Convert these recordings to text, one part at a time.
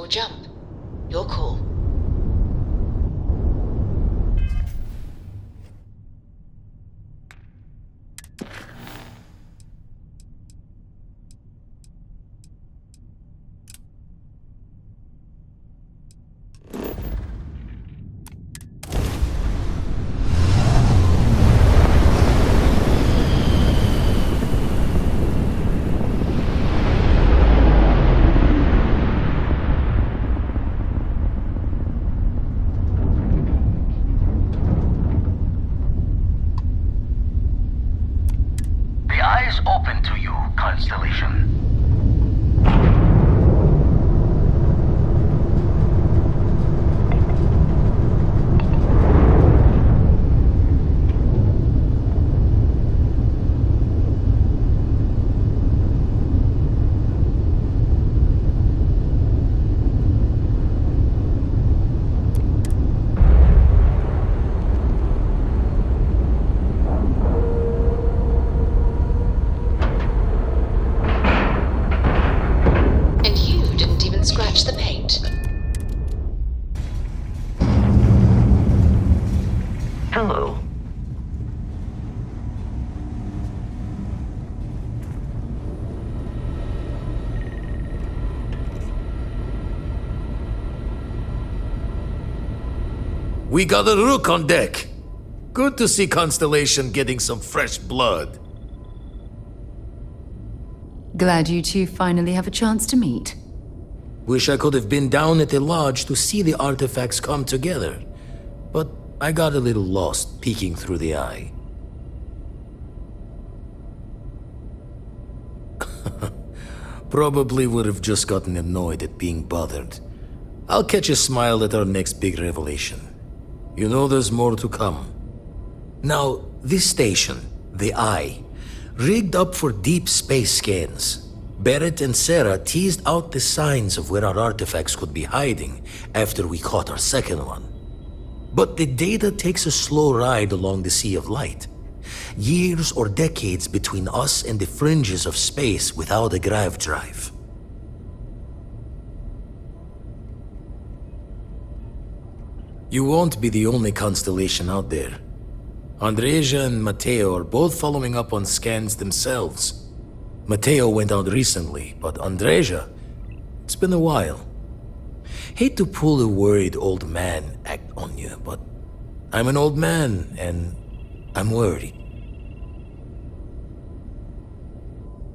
or jump. Your call. Open to you, Constellation. Scratch the paint. Hello. We got a rook on deck. Good to see Constellation getting some fresh blood. Glad you two finally have a chance to meet. Wish I could have been down at the lodge to see the artifacts come together, but I got a little lost peeking through the eye. Probably would have just gotten annoyed at being bothered. I'll catch a smile at our next big revelation. You know there's more to come. Now, this station, the Eye, rigged up for deep space scans. Barrett and Sarah teased out the signs of where our artifacts could be hiding after we caught our second one. But the data takes a slow ride along the Sea of Light. Years or decades between us and the fringes of space without a grav drive. You won't be the only constellation out there. Andreja and Matteo are both following up on scans themselves. Matteo went out recently, but Andreja, it's been a while. Hate to pull a worried old man act on you, but I'm an old man and I'm worried.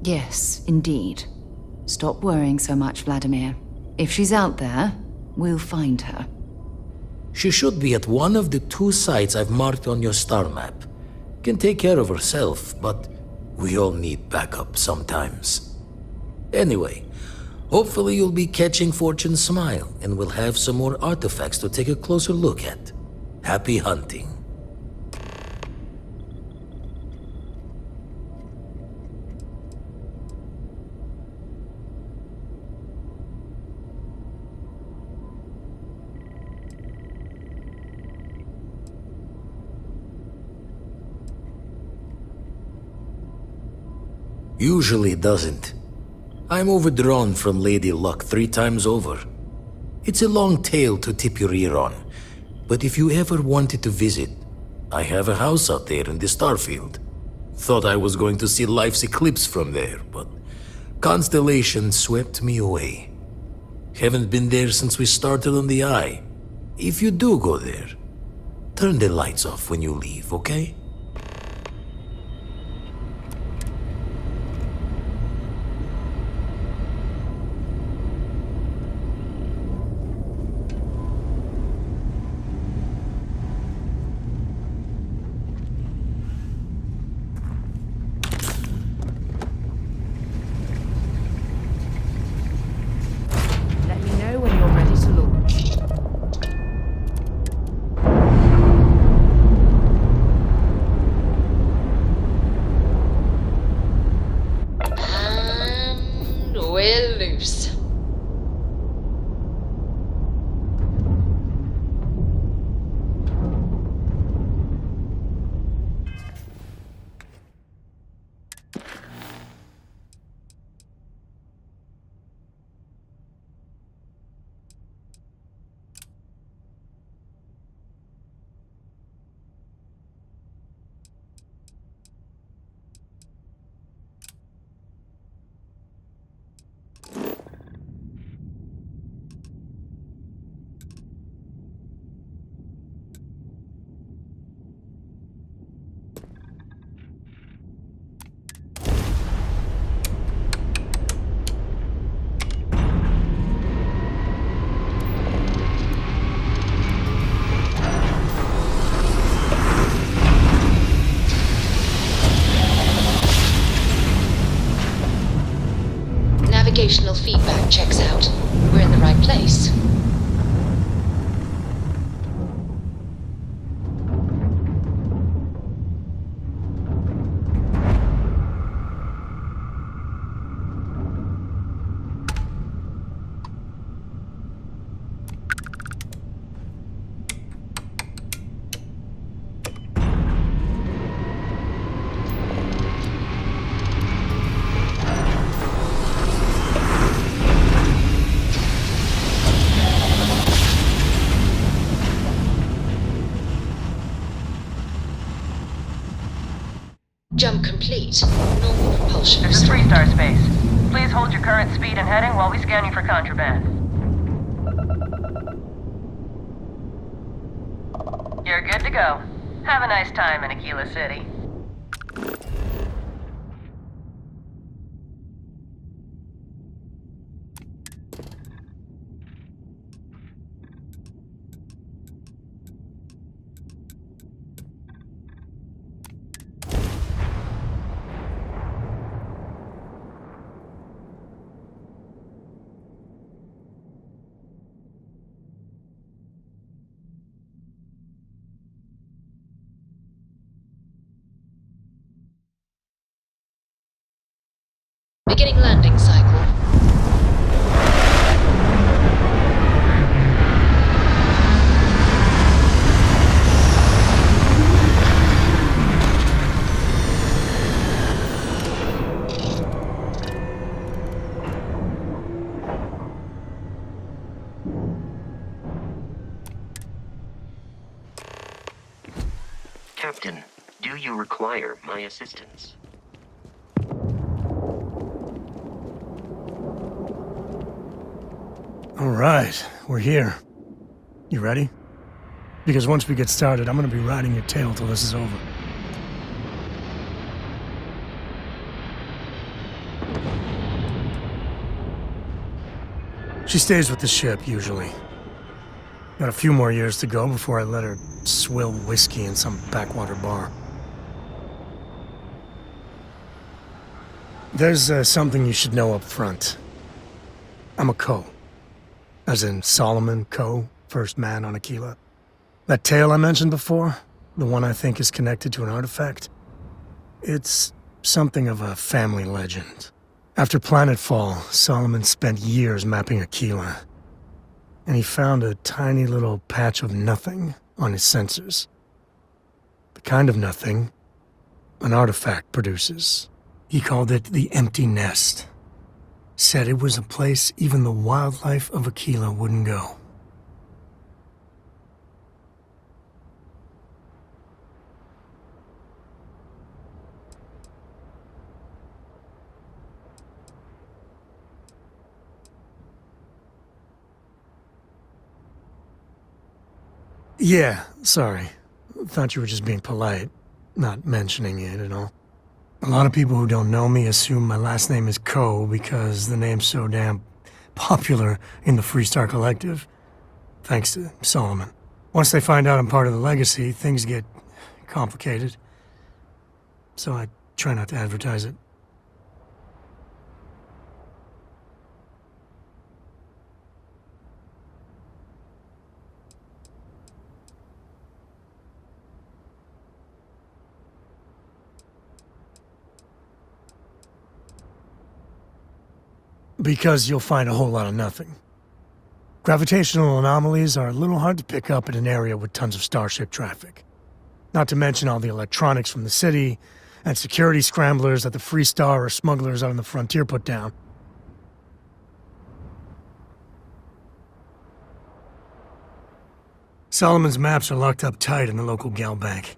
Yes, indeed. Stop worrying so much, Vladimir. If she's out there, we'll find her. She should be at one of the 2 sites I've marked on your star map. Can take care of herself, but we all need backup sometimes. Anyway, hopefully you'll be catching Fortune's smile and we'll have some more artifacts to take a closer look at. Happy hunting. Usually doesn't. I'm overdrawn from Lady Luck 3 times over. It's a long tale to tip your ear on, but if you ever wanted to visit, I have a house out there in the Starfield. Thought I was going to see life's eclipse from there, but Constellation swept me away. Haven't been there since we started on the Eye. If you do go there, turn the lights off when you leave, okay? Jump complete. Normal propulsion. This is Freestar Space. Please hold your current speed and heading while we scan you for contraband. You're good to go. Have a nice time in Aquila City. Beginning landing cycle. Captain, do you require my assistance? All right, we're here. You ready? Because once we get started, I'm gonna be riding your tail till this is over. She stays with the ship, usually. Got a few more years to go before I let her swill whiskey in some backwater bar. There's something you should know up front. I'm a Co. As in Solomon Co., first man on Aquila. That tale I mentioned before, the one I think is connected to an artifact, it's something of a family legend. After planetfall, Solomon spent years mapping Aquila, and he found a tiny little patch of nothing on his sensors. The kind of nothing an artifact produces. He called it the Empty Nest. Said it was a place even the wildlife of Aquila wouldn't go. Yeah, sorry. Thought you were just being polite, not mentioning it at all. A lot of people who don't know me assume my last name is Co because the name's so damn popular in the Freestar Collective, thanks to Solomon. Once they find out I'm part of the Legacy, things get complicated. So I try not to advertise it. Because you'll find a whole lot of nothing. Gravitational anomalies are a little hard to pick up in an area with tons of starship traffic. Not to mention all the electronics from the city, and security scramblers that the Freestar or smugglers out on the frontier put down. Solomon's maps are locked up tight in the local gal bank.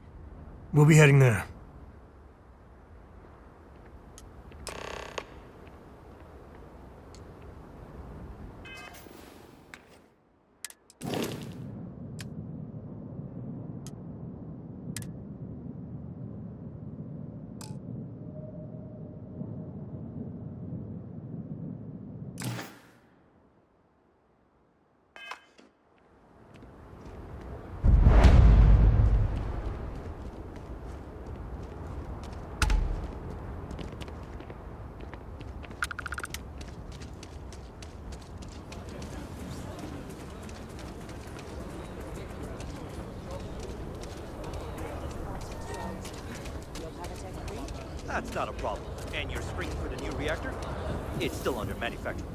We'll be heading there. That's not a problem. And your spring for the new reactor? It's still under manufacturing.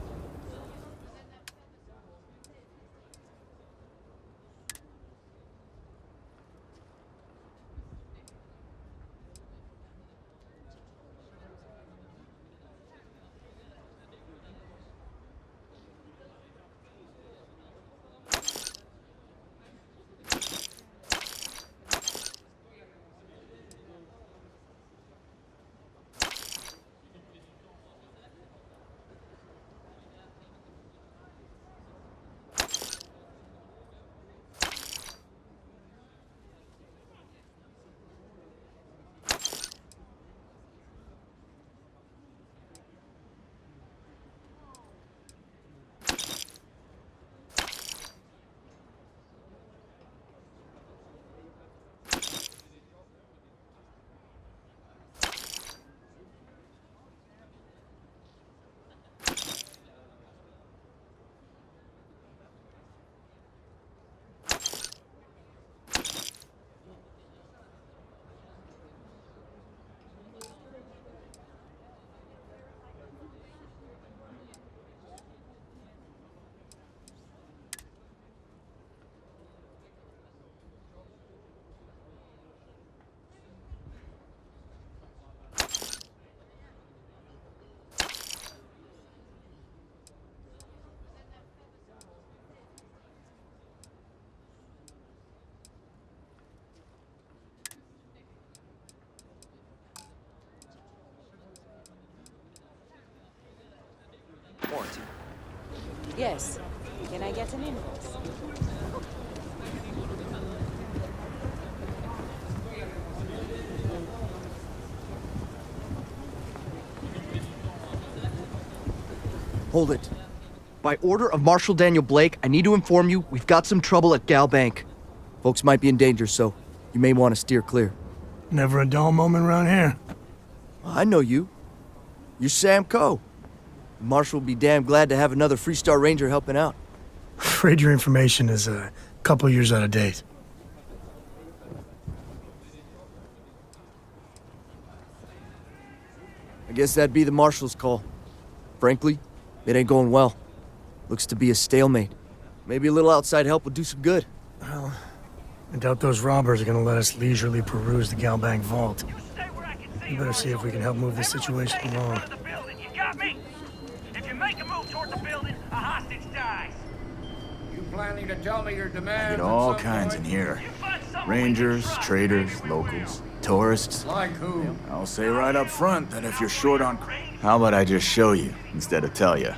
Warranty. Yes. Can I get an invoice? Hold it. By order of Marshal Daniel Blake, I need to inform you we've got some trouble at Gal Bank. Folks might be in danger, so you may want to steer clear. Never a dull moment around here. I know you. You're Sam Coe. Marshal will be damn glad to have another Freestar Ranger helping out. Afraid your information is a couple years out of date. I guess that'd be the Marshal's call. Frankly, it ain't going well. Looks to be a stalemate. Maybe a little outside help would do some good. Well, I doubt those robbers are gonna let us leisurely peruse the Galbank vault. We better see if we can help move this situation along. You got me? If you make a move toward the building, a hostage dies. You planning to tell me your demands? Get all kinds in here. Rangers, traders, locals, tourists. Like who? I'll say right up front that if you're short on... How about I just show you instead of tell you?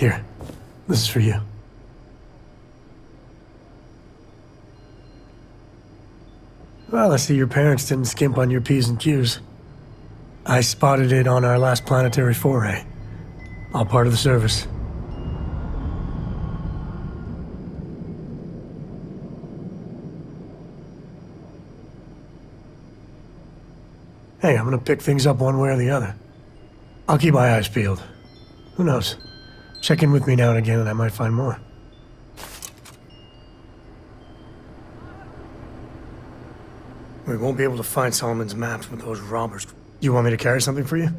Here, this is for you. Well, I see your parents didn't skimp on your P's and Q's. I spotted it on our last planetary foray. All part of the service. Hey, I'm gonna pick things up one way or the other. I'll keep my eyes peeled. Who knows? Check in with me now and again and I might find more. We won't be able to find Solomon's maps with those robbers. You want me to carry something for you?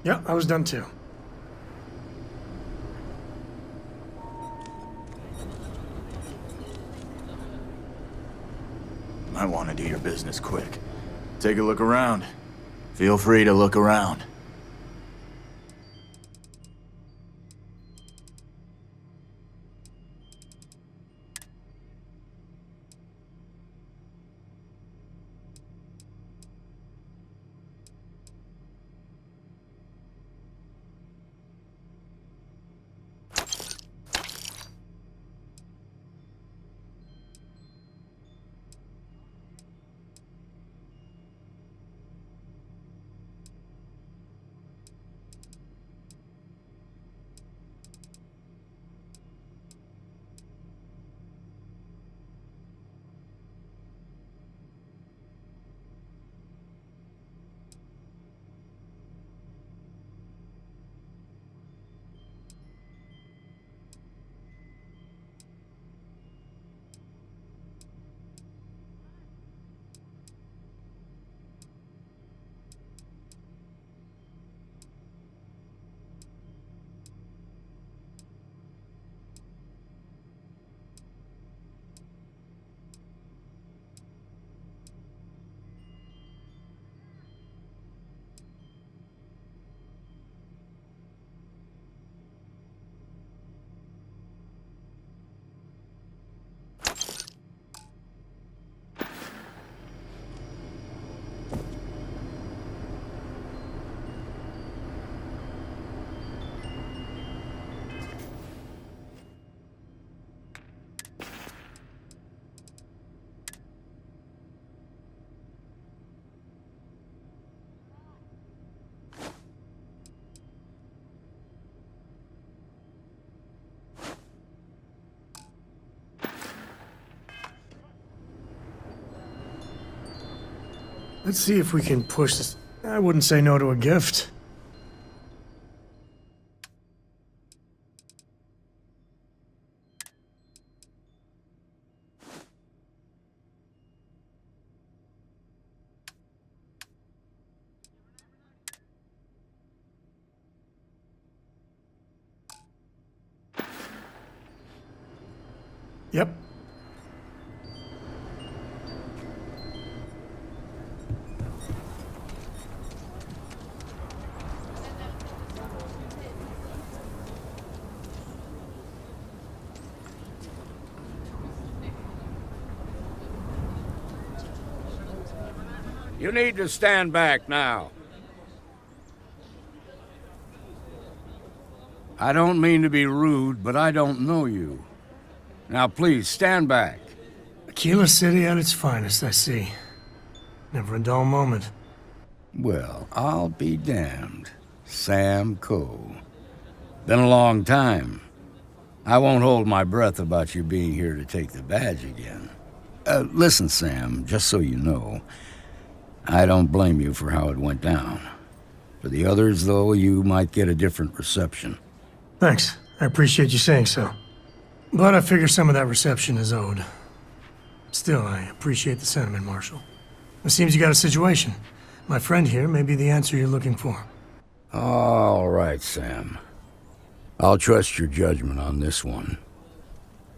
Yeah, I was done too. Might want to do your business quick. Take a look around. Feel free to look around. Let's see if we can push this. I wouldn't say no to a gift. Yep. You need to stand back now. I don't mean to be rude, but I don't know you. Now please, stand back. Aquila City at its finest, I see. Never a dull moment. Well, I'll be damned. Sam Coe. Been a long time. I won't hold my breath about you being here to take the badge again. Listen, Sam, just so you know, I don't blame you for how it went down. For the others, though, you might get a different reception. Thanks. I appreciate you saying so. But I figure some of that reception is owed. Still, I appreciate the sentiment, Marshal. It seems you got a situation. My friend here may be the answer you're looking for. All right, Sam. I'll trust your judgment on this one.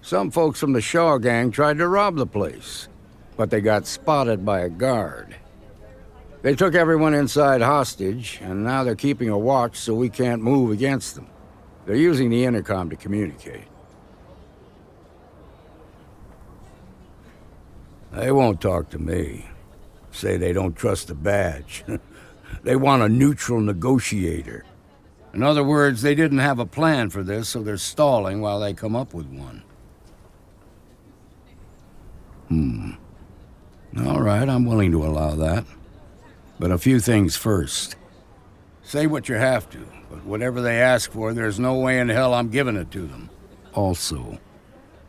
Some folks from the Shaw gang tried to rob the place, but they got spotted by a guard. They took everyone inside hostage, and now they're keeping a watch so we can't move against them. They're using the intercom to communicate. They won't talk to me. Say they don't trust the badge. They want a neutral negotiator. In other words, they didn't have a plan for this, so they're stalling while they come up with one. All right, I'm willing to allow that. But a few things first. Say what you have to, but whatever they ask for, there's no way in hell I'm giving it to them. Also,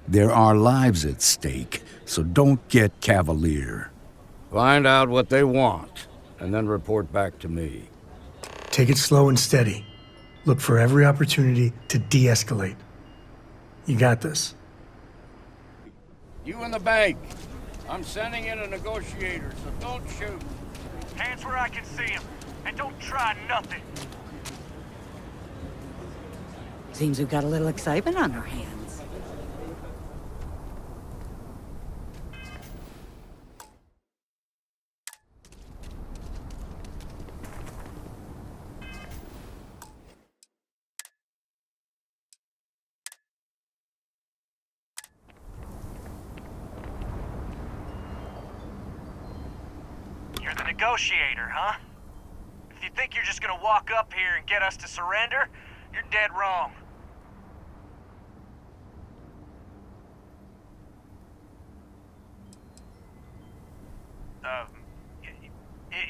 there are lives at stake, so don't get cavalier. Find out what they want, and then report back to me. Take it slow and steady. Look for every opportunity to de-escalate. You got this. You in the bank. I'm sending in a negotiator, so don't shoot. Hands where I can see him, and don't try nothing. Seems we've got a little excitement on our hands. You're the negotiator, huh? If you think you're just gonna walk up here and get us to surrender, you're dead wrong.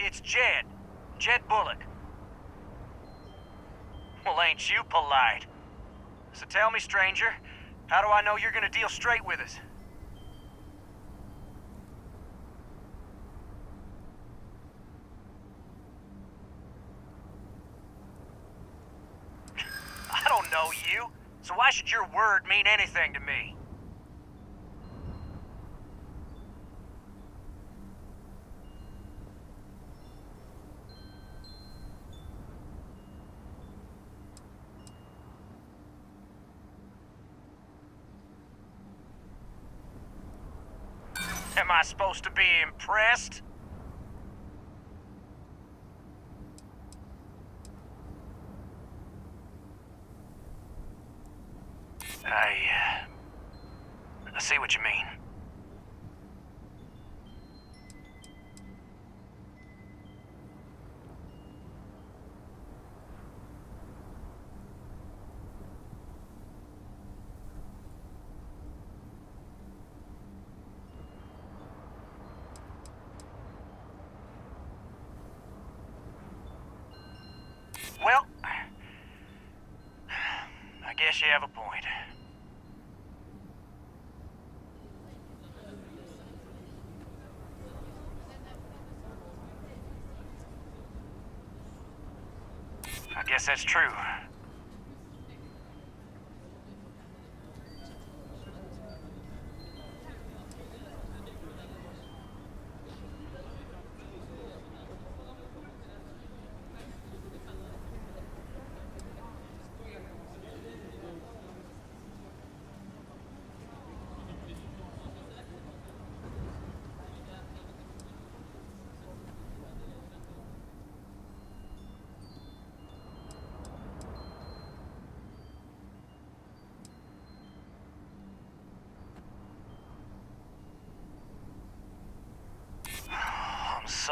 It's Jed. Jed Bullock. Well, ain't you polite? So tell me, stranger, how do I know you're gonna deal straight with us? I don't know you, so why should your word mean anything to me? Am I supposed to be impressed? I see what you mean. Well, I guess you have a point. I guess that's true.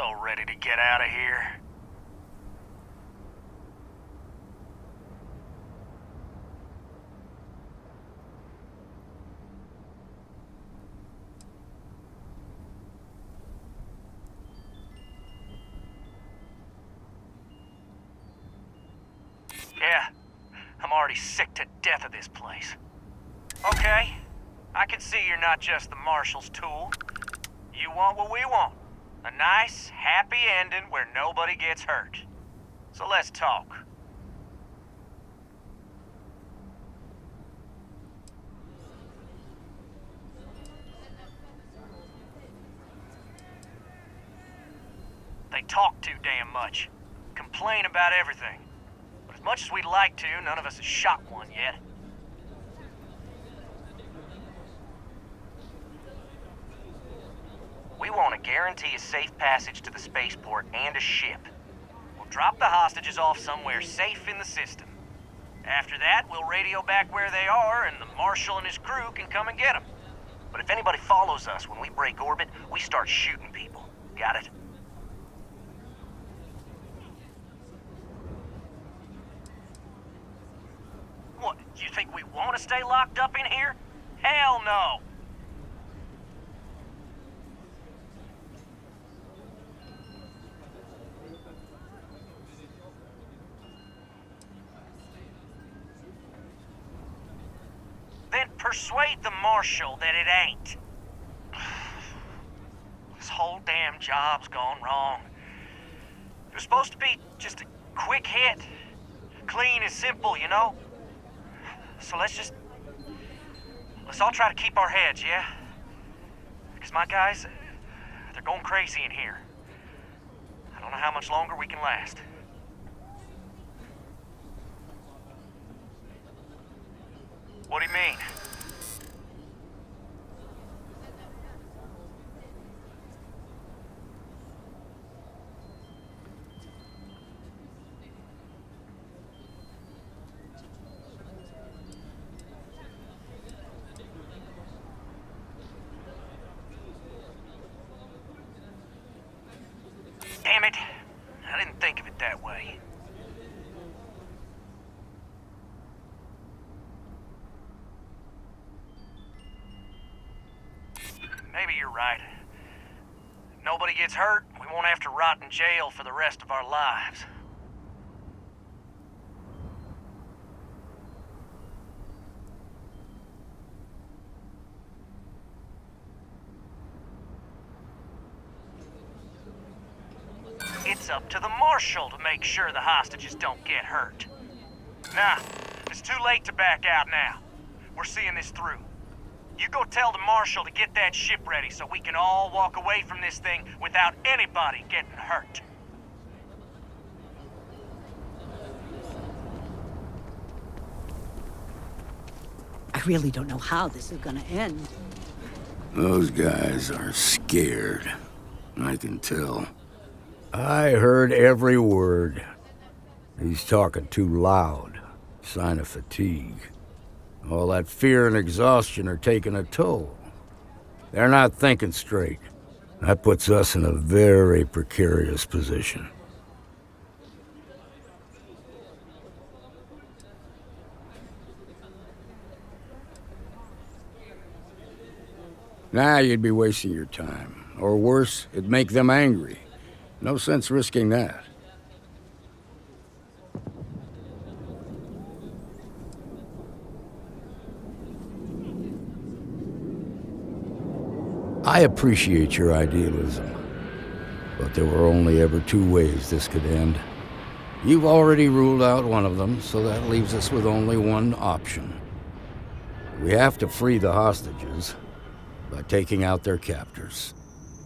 so ready to get out of here. Yeah, I'm already sick to death of this place. Okay, I can see you're not just the Marshal's tool. You want what we want. A nice, happy ending where nobody gets hurt. So let's talk. They talk too damn much. Complain about everything. But as much as we'd like to, none of us has shot one yet. We want to guarantee a safe passage to the spaceport and a ship. We'll drop the hostages off somewhere safe in the system. After that, we'll radio back where they are, and the Marshal and his crew can come and get them. But if anybody follows us when we break orbit, we start shooting people. Got it? What, you think we want to stay locked up in here? Hell no! Then persuade the Marshal that it ain't. This whole damn job's gone wrong. It was supposed to be just a quick hit. Clean and simple, you know? So let's all try to keep our heads, yeah? Because my guys, they're going crazy in here. I don't know how much longer we can last. What do you mean? Damn it. I didn't think of it that way. Maybe you're right. If nobody gets hurt, we won't have to rot in jail for the rest of our lives. It's up to the Marshal to make sure the hostages don't get hurt. Nah, it's too late to back out now. We're seeing this through. You go tell the Marshal to get that ship ready so we can all walk away from this thing without anybody getting hurt. I really don't know how this is gonna end. Those guys are scared. I can tell. I heard every word. He's talking too loud. Sign of fatigue. All that fear and exhaustion are taking a toll. They're not thinking straight. That puts us in a very precarious position. Nah, you'd be wasting your time. Or worse, it'd make them angry. No sense risking that. I appreciate your idealism, but there were only ever two ways this could end. You've already ruled out one of them, so that leaves us with only one option. We have to free the hostages by taking out their captors.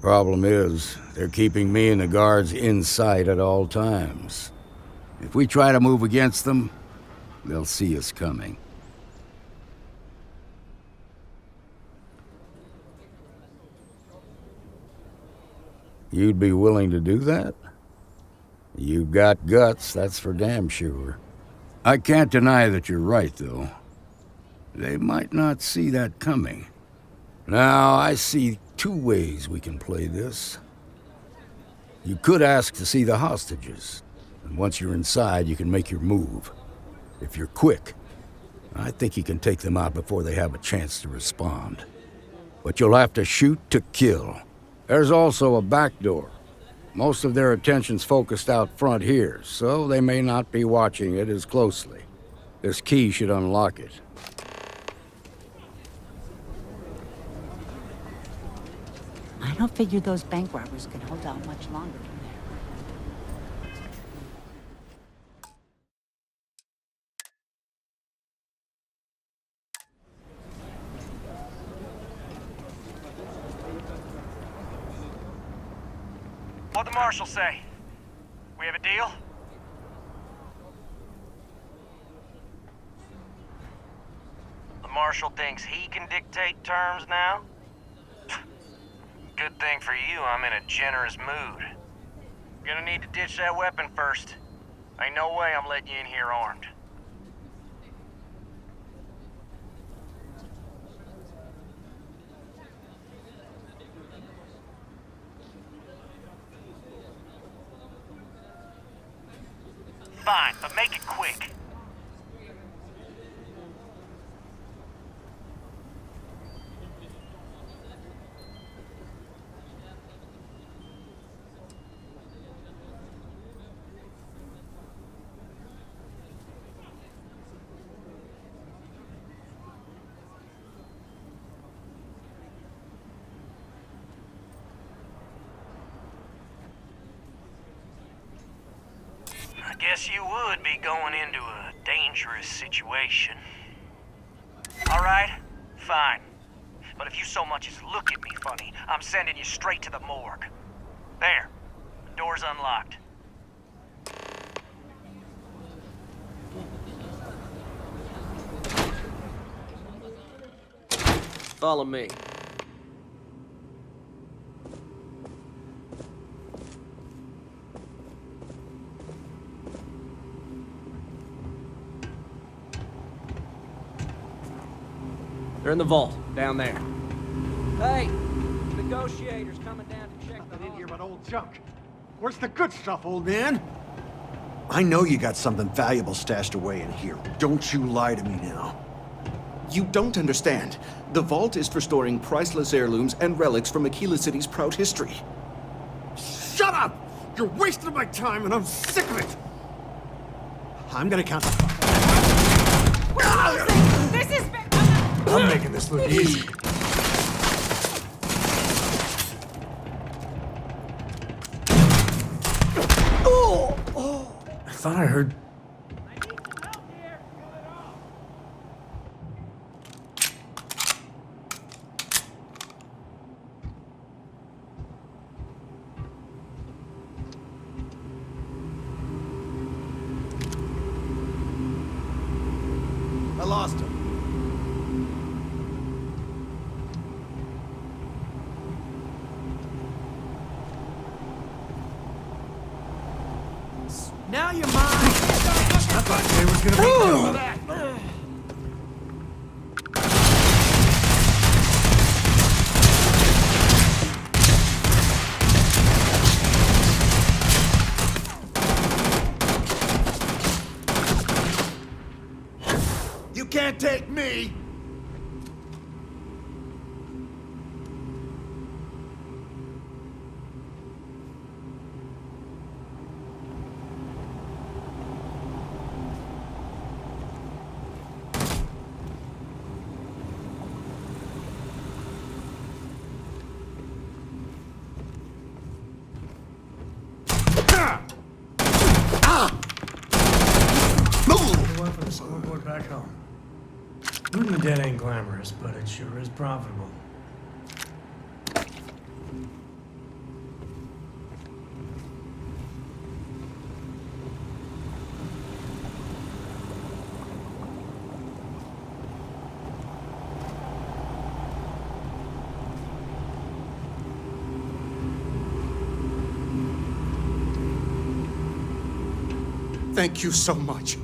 Problem is, they're keeping me and the guards in sight at all times. If we try to move against them, they'll see us coming. You'd be willing to do that? You've got guts, that's for damn sure. I can't deny that you're right, though. They might not see that coming. Now, I see two ways we can play this. You could ask to see the hostages, and once you're inside, you can make your move. If you're quick, I think you can take them out before they have a chance to respond. But you'll have to shoot to kill. There's also a back door. Most of their attention's focused out front here, so they may not be watching it as closely. This key should unlock it. I don't figure those bank robbers can hold out much longer from there. What'd the marshal say? We have a deal? The marshal thinks he can dictate terms now? Good thing for you, I'm in a generous mood. Gonna need to ditch that weapon first. Ain't no way I'm letting you in here armed. Fine, but make it quick. I guess you would be going into a dangerous situation. All right, fine. But if you so much as look at me funny, I'm sending you straight to the morgue. There, the door's unlocked. Follow me. They're in the vault, down there. Hey! Negotiators coming down to check the in here but old junk. Where's the good stuff, old man? I know you got something valuable stashed away in here. Don't you lie to me now. You don't understand. The vault is for storing priceless heirlooms and relics from Aquila City's proud history. Shut up! You're wasting my time and I'm sick of it! I'm gonna count the... This is... I'm making this look easy. I thought I heard... I lost him. Now you're mine! I thought Jay was gonna be done with that. You can't take me! For the scoreboard back home. Looting the dead ain't glamorous, but it sure is profitable. Thank you so much.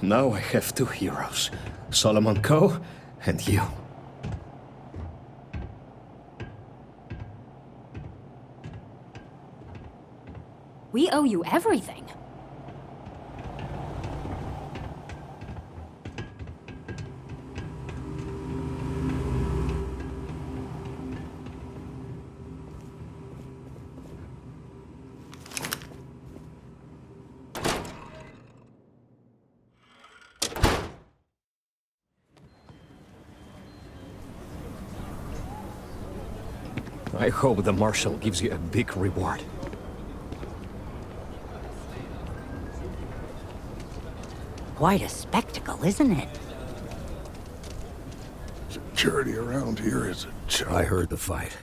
Now I have two heroes. Solomon Coe and you. We owe you everything. I hope the Marshal gives you a big reward. Quite a spectacle, isn't it? Security around here is a joke. I heard the fight.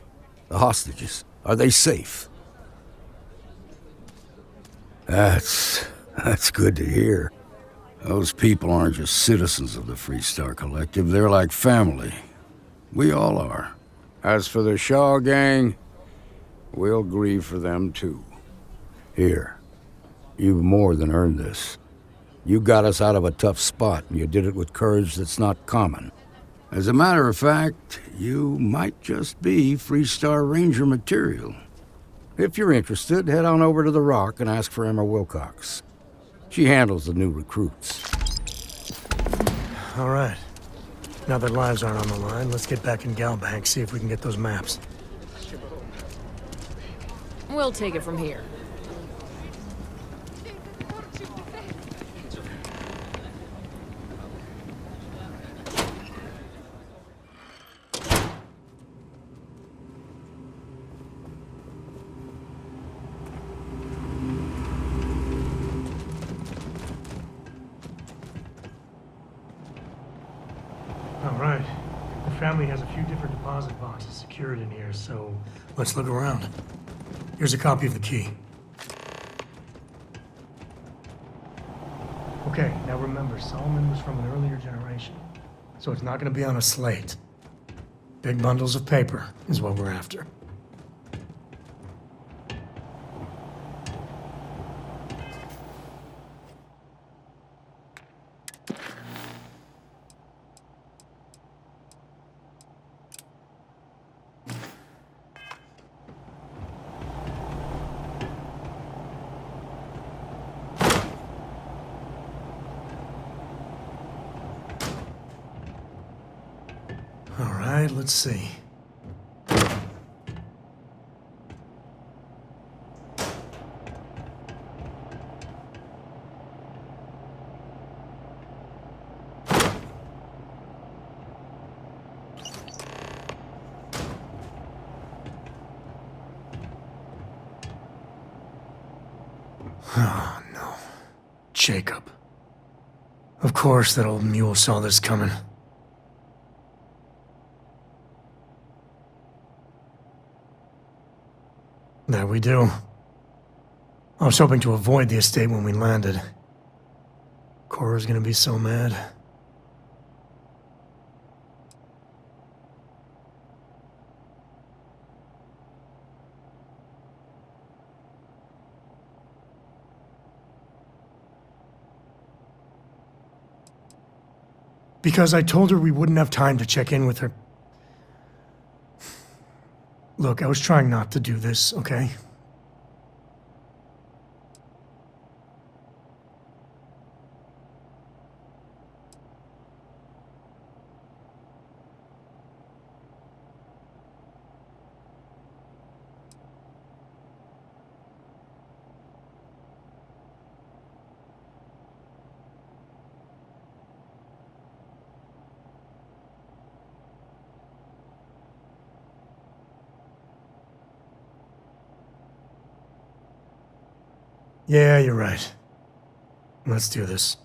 The hostages, are they safe? That's good to hear. Those people aren't just citizens of the Freestar Collective, they're like family. We all are. As for the Shaw gang, we'll grieve for them too. Here, you've more than earned this. You got us out of a tough spot, and you did it with courage that's not common. As a matter of fact, you might just be Freestar Ranger material. If you're interested, head on over to the Rock and ask for Emma Wilcox. She handles the new recruits. All right. Now that lives aren't on the line, let's get back in Galbank, see if we can get those maps. We'll take it from here. All right. The family has a few different deposit boxes secured in here, so let's look around. Here's a copy of the key. Okay, now remember, Solomon was from an earlier generation, so it's not going to be on a slate. Big bundles of paper is what we're after. All right, let's see. Oh, no. Jacob. Of course that old mule saw this coming. There we do. I was hoping to avoid the estate when we landed. Cora's gonna be so mad. Because I told her we wouldn't have time to check in with her. Look, I was trying not to do this, okay? Yeah, you're right. Let's do this.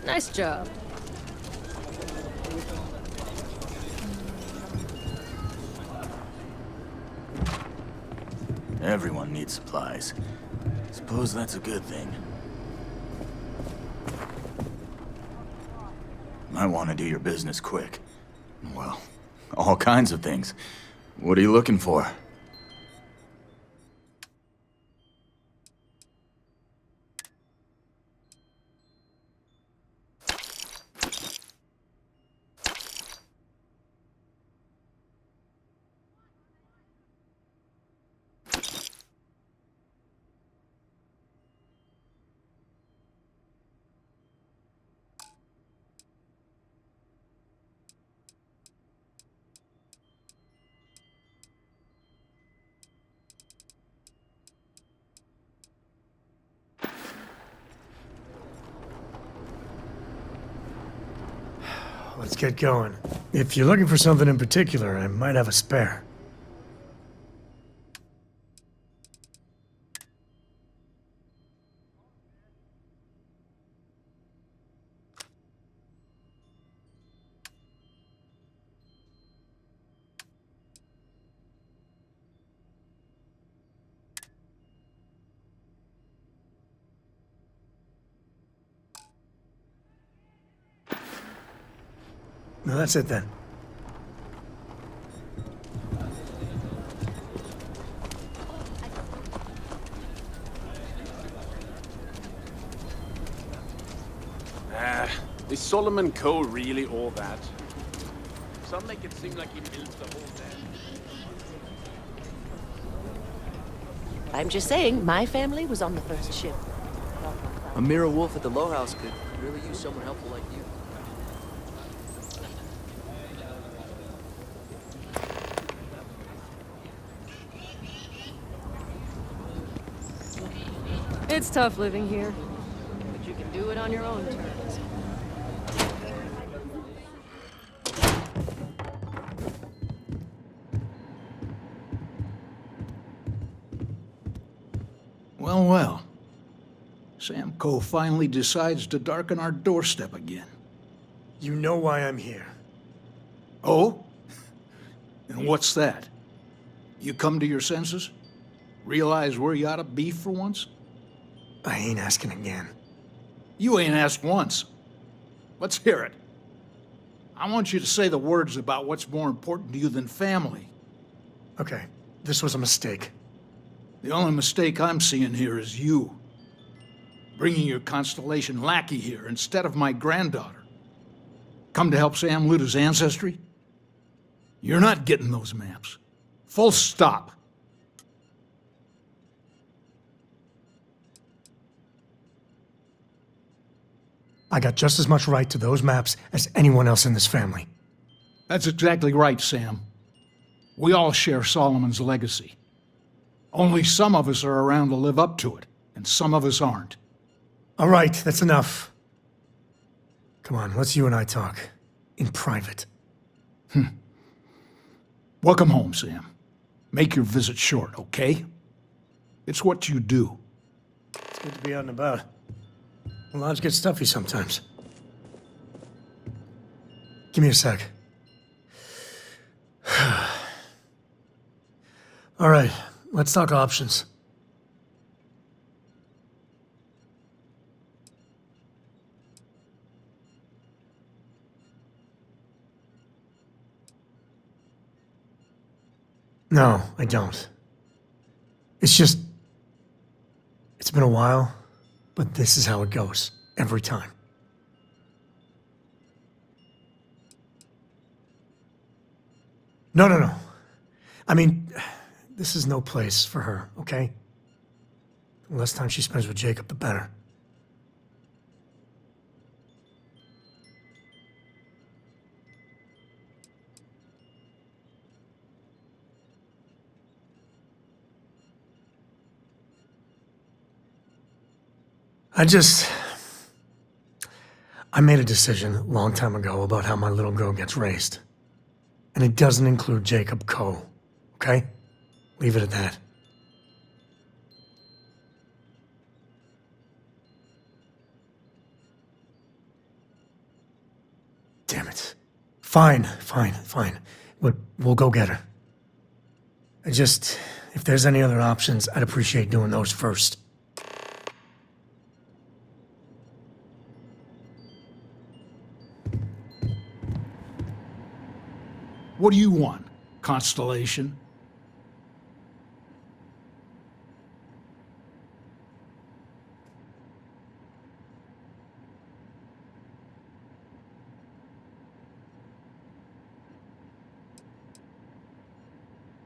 Nice job. Everyone needs supplies. Suppose that's a good thing. Might want to do your business quick. Well, all kinds of things. What are you looking for? Let's get going. If you're looking for something in particular, I might have a spare. No, that's it then. Is Solomon Coe really all that? Some make it seem like he built the whole thing. I'm just saying, my family was on the first ship. A mirror wolf at the Low House could really use someone helpful like you. It's tough living here, but you can do it on your own terms. Well, well. Sam Coe finally decides to darken our doorstep again. You know why I'm here. Oh? And what's that? You come to your senses? Realize where you ought to be for once? I ain't asking again. You ain't asked once. Let's hear it. I want you to say the words about what's more important to you than family. Okay, this was a mistake. The only mistake I'm seeing here is you. Bringing your Constellation lackey here instead of my granddaughter. Come to help Sam loot his ancestry? You're not getting those maps. Full stop. I got just as much right to those maps as anyone else in this family. That's exactly right, Sam. We all share Solomon's legacy. Only some of us are around to live up to it, and some of us aren't. All right, that's enough. Come on, let's you and I talk. In private. Welcome home, Sam. Make your visit short, okay? It's what you do. It's good to be out and about. The lodge gets stuffy sometimes. Give me a sec. All right, let's talk options. No, I don't. It's just... It's been a while, but this is how it goes, every time. No. I mean, this is no place for her, okay? The less time she spends with Jacob, the better. I made a decision a long time ago about how my little girl gets raised. And it doesn't include Jacob Coe, okay? Leave it at that. Damn it. Fine. We'll go get her. If there's any other options, I'd appreciate doing those first. What do you want, Constellation?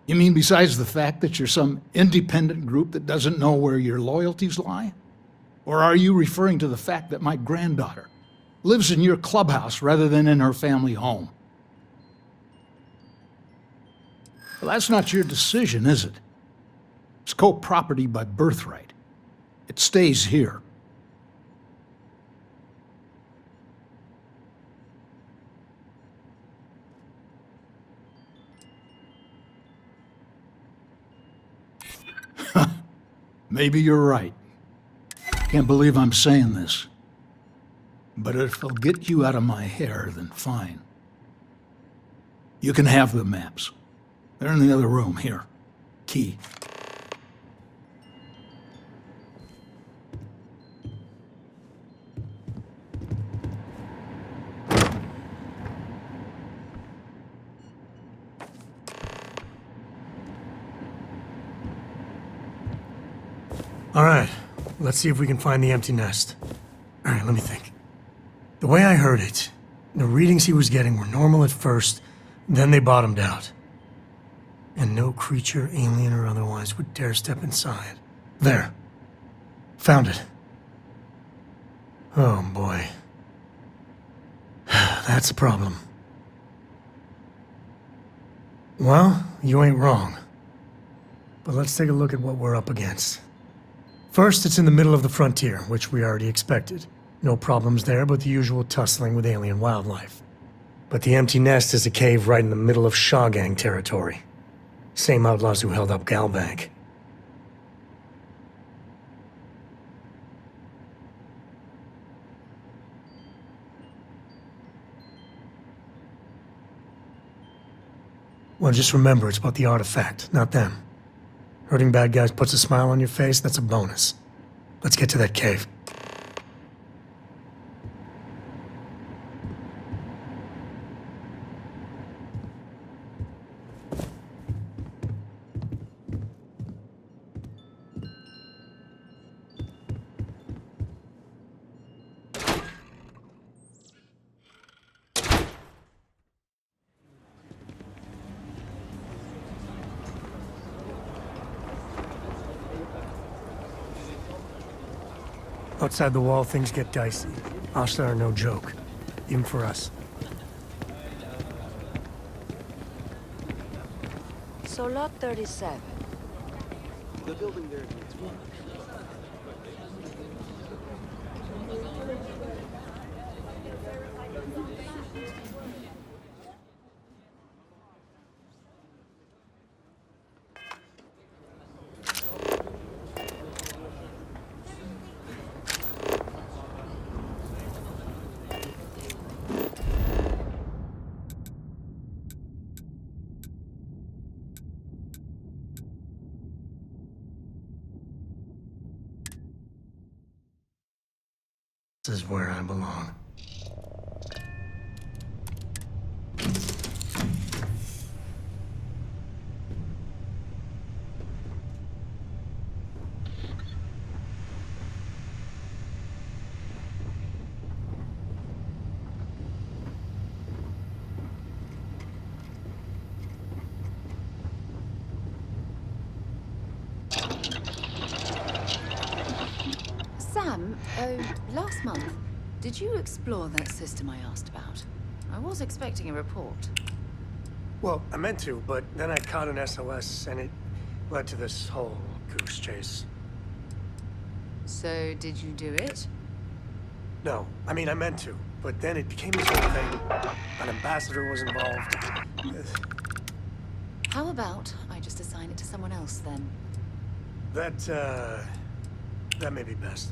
You mean besides the fact that you're some independent group that doesn't know where your loyalties lie? Or are you referring to the fact that my granddaughter lives in your clubhouse rather than in her family home? Well, that's not your decision, is it? It's co-property by birthright. It stays here. Maybe you're right. Can't believe I'm saying this. But if it'll get you out of my hair, then fine. You can have the maps. They're in the other room, here. Key. All right, let's see if we can find the empty nest. All right, let me think. The way I heard it, the readings he was getting were normal at first, then they bottomed out. And no creature, alien or otherwise, would dare step inside. There. Found it. Oh, boy. That's a problem. Well, you ain't wrong. But let's take a look at what we're up against. First, it's in the middle of the frontier, which we already expected. No problems there, but the usual tussling with alien wildlife. But the empty nest is a cave right in the middle of Shawgang territory. Same outlaws who held up Galbank. Well, just remember, it's about the artifact, not them. Hurting bad guys puts a smile on your face, that's a bonus. Let's get to that cave. Outside the wall, things get dicey. Ashlar are no joke, even for us. So lot 37. The building there needs one. This is where I belong. Sam, last month, did you explore that system I asked about? I was expecting a report. Well, I meant to, but then I caught an SOS, and it led to this whole goose chase. So, did you do it? No, I mean, I meant to, but then it became this whole thing. An ambassador was involved. How about I just assign it to someone else, then? That may be best.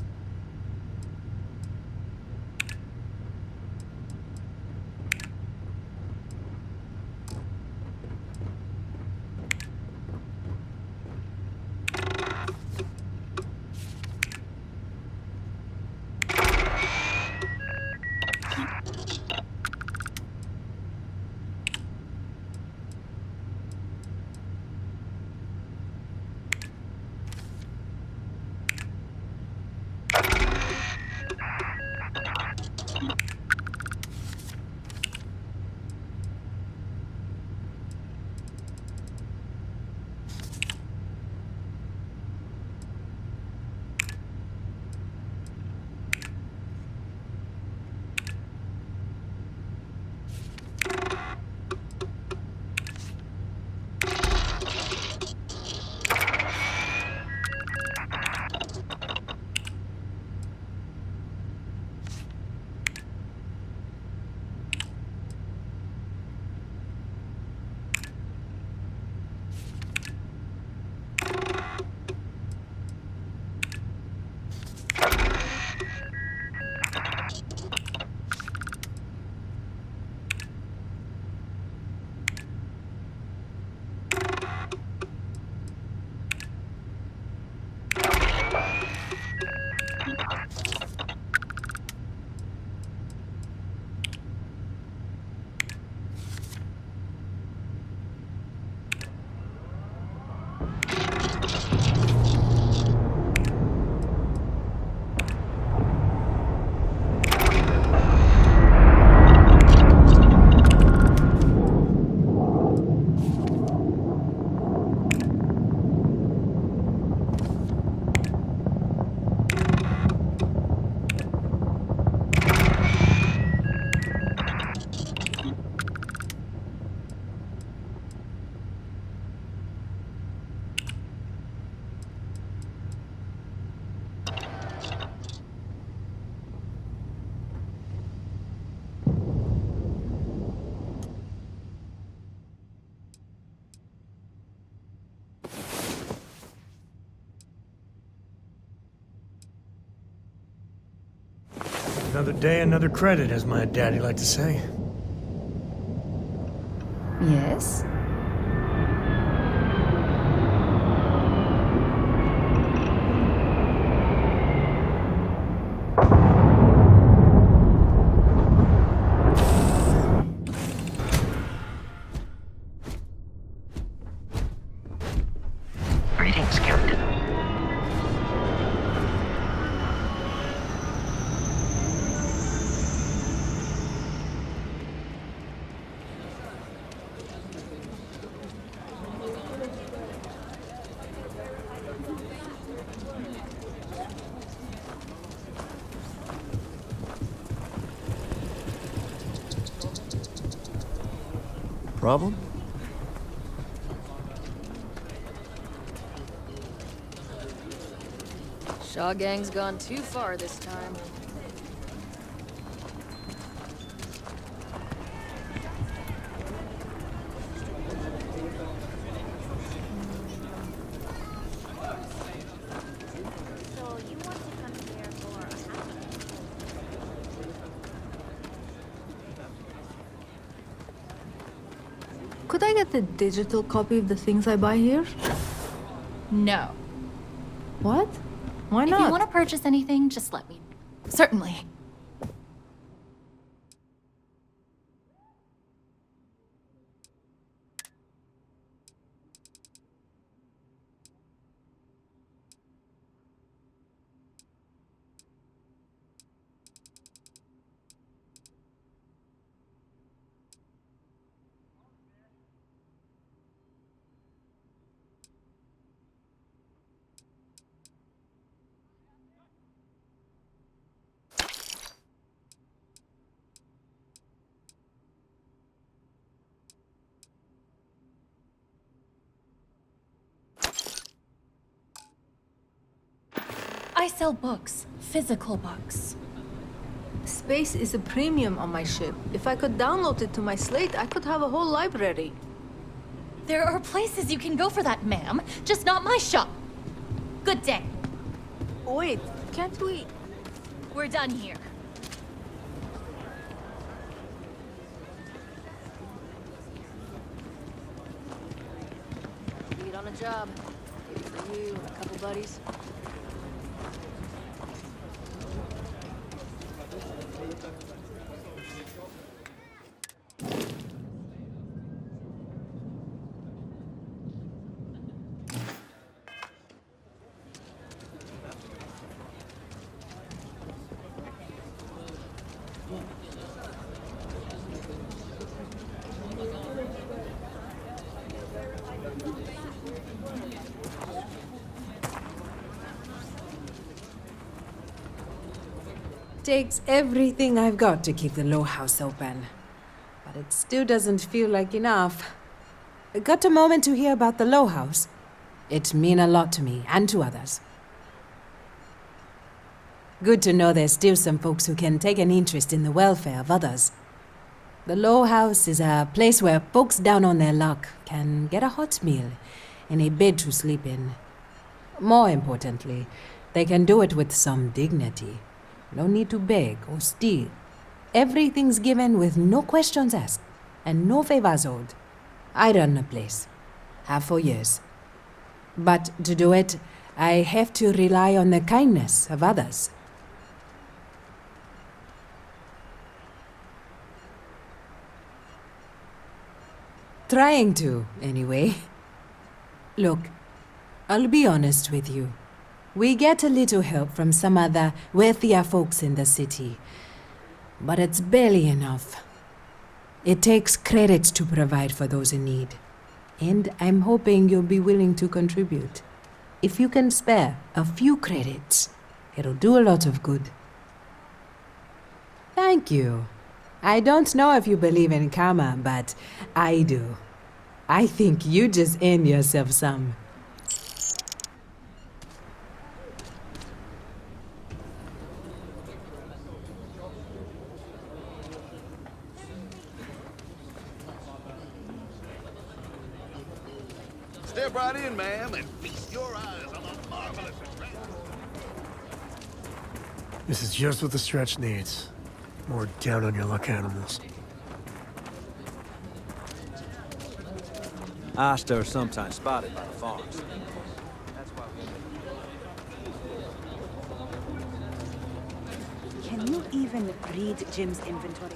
Another day, another credit, as my daddy liked to say. Yes? Greetings, Captain. Problem? Shaw Gang's gone too far this time. Could I get the digital copy of the things I buy here? No. What? Why If not? you want to purchase anything, just let me. Certainly. I sell books. Physical books. Space is a premium on my ship. If I could download it to my slate, I could have a whole library. There are places you can go for that, ma'am. Just not my shop. Good day. Wait, can't we? We're done here. Lead on a job. Maybe for you and a couple buddies. Takes everything I've got to keep the low house open. But it still doesn't feel like enough. I got a moment to hear about the low house. It mean a lot to me and to others. Good to know there's still some folks who can take an interest in the welfare of others. The low house is a place where folks down on their luck can get a hot meal and a bed to sleep in. More importantly, they can do it with some dignity. No need to beg or steal. Everything's given with no questions asked and no favors owed. I run the place. Have for years. But to do it, I have to rely on the kindness of others. Trying to, anyway. Look, I'll be honest with you. We get a little help from some other wealthier folks in the city, but it's barely enough. It takes credits to provide for those in need, and I'm hoping you'll be willing to contribute. If you can spare a few credits, it'll do a lot of good. Thank you. I don't know if you believe in karma, but I do. I think you just earned yourself some. Step right in, ma'am, and feast your eyes on the marvelous attraction. This is just what the stretch needs. More down-on-your-luck animals. Asta are sometimes spotted by the farms. That's why Can you even read Jim's inventory?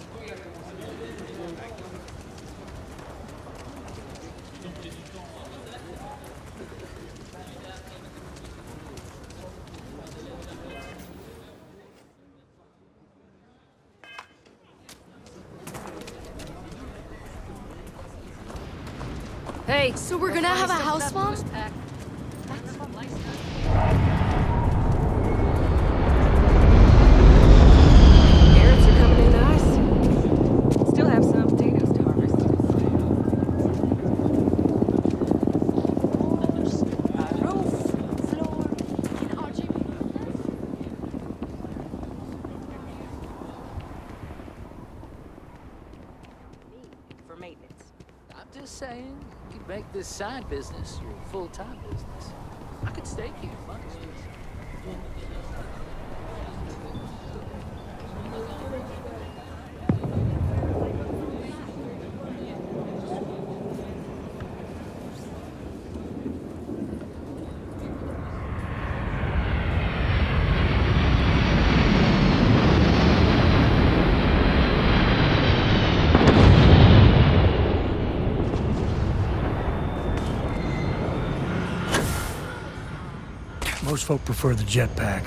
Hey, so we're gonna have a house bomb? Carrots are coming in nice. Still have some potatoes to harvest. For maintenance. I'm just saying, you could make this side business your full-time business. I could stake you money. Most folk prefer the jetpack.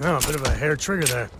Oh, a bit of a hair trigger there.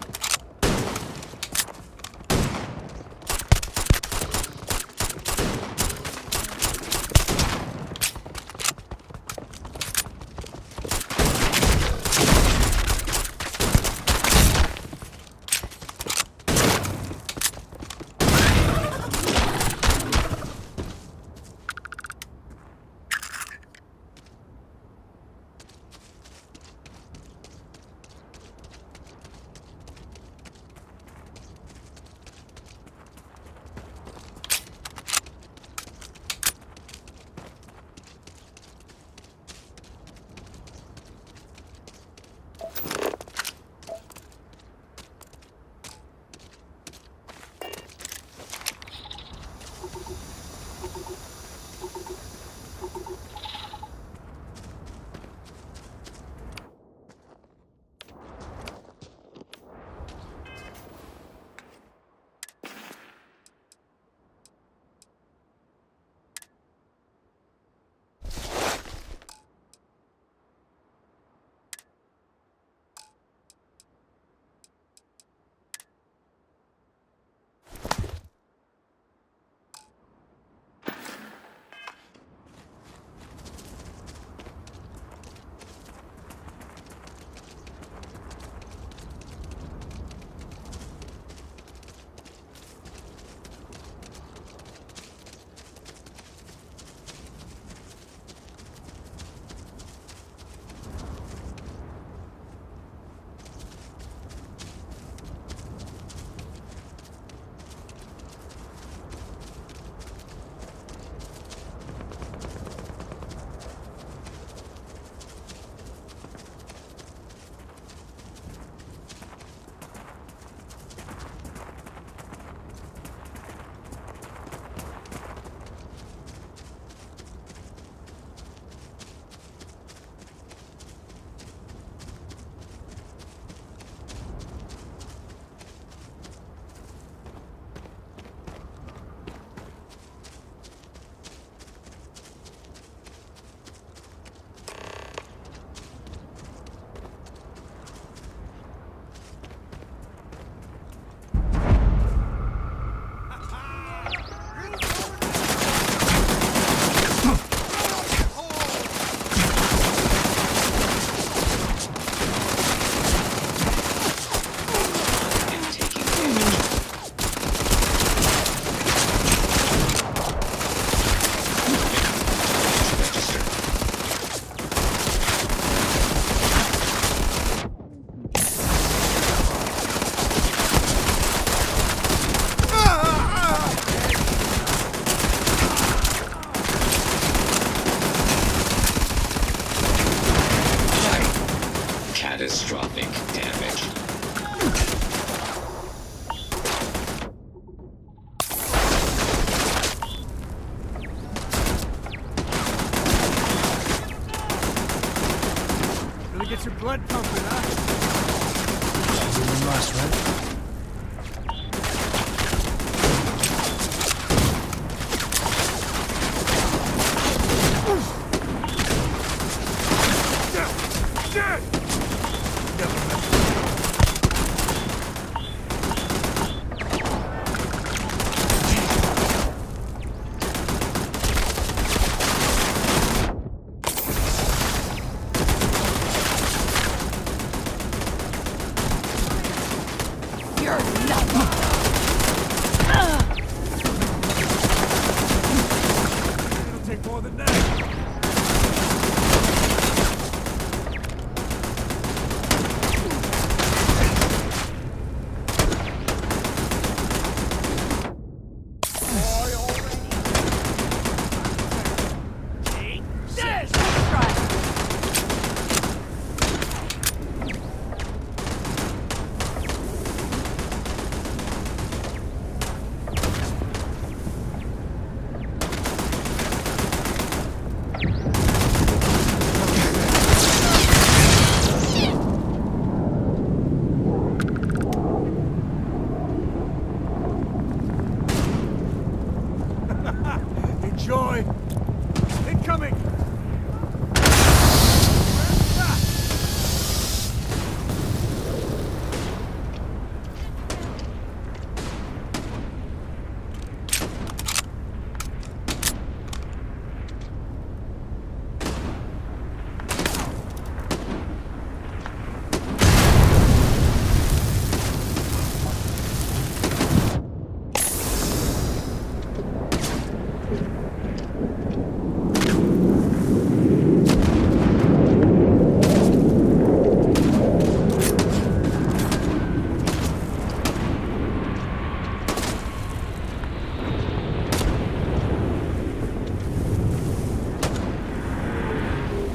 catastrophic damage. Really get your blood pumping, huh? You must, right? Enjoy! Incoming!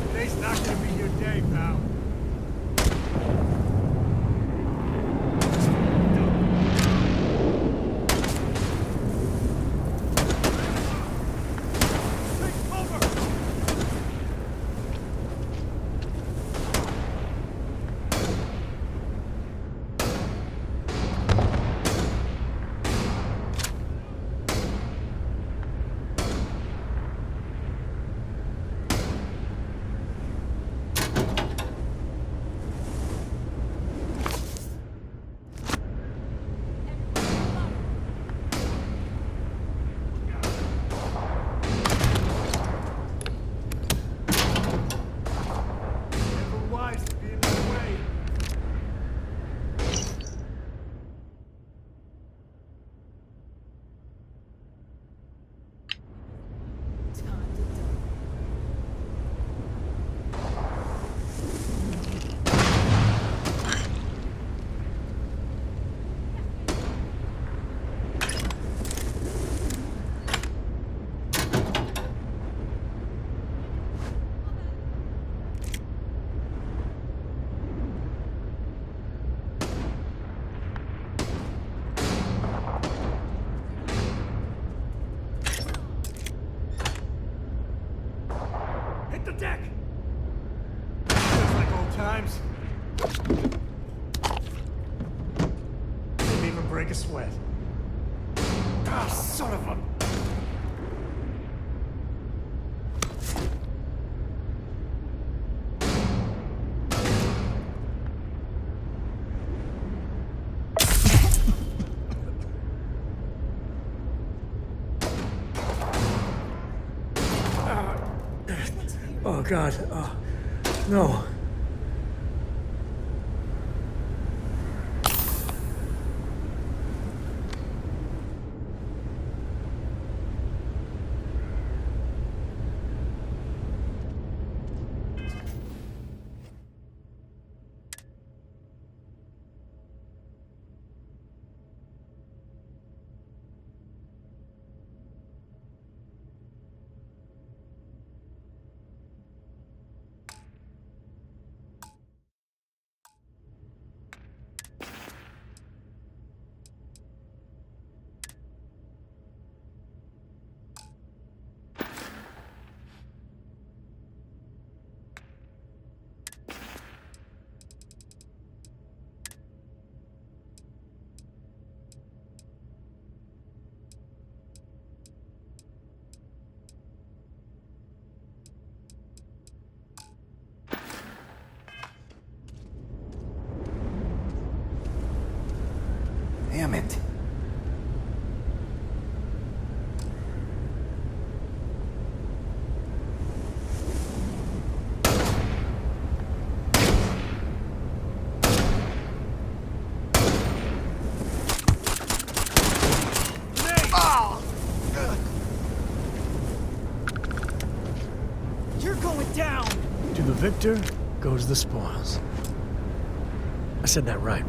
Today's not gonna be your day, pal. Never wise to be in my way. Hit the deck! Feels like old times. Didn't even break a sweat. Ah, son of a... Oh, God. Oh, no. Damn it. You're going down! To the victor goes the spoils. I said that right?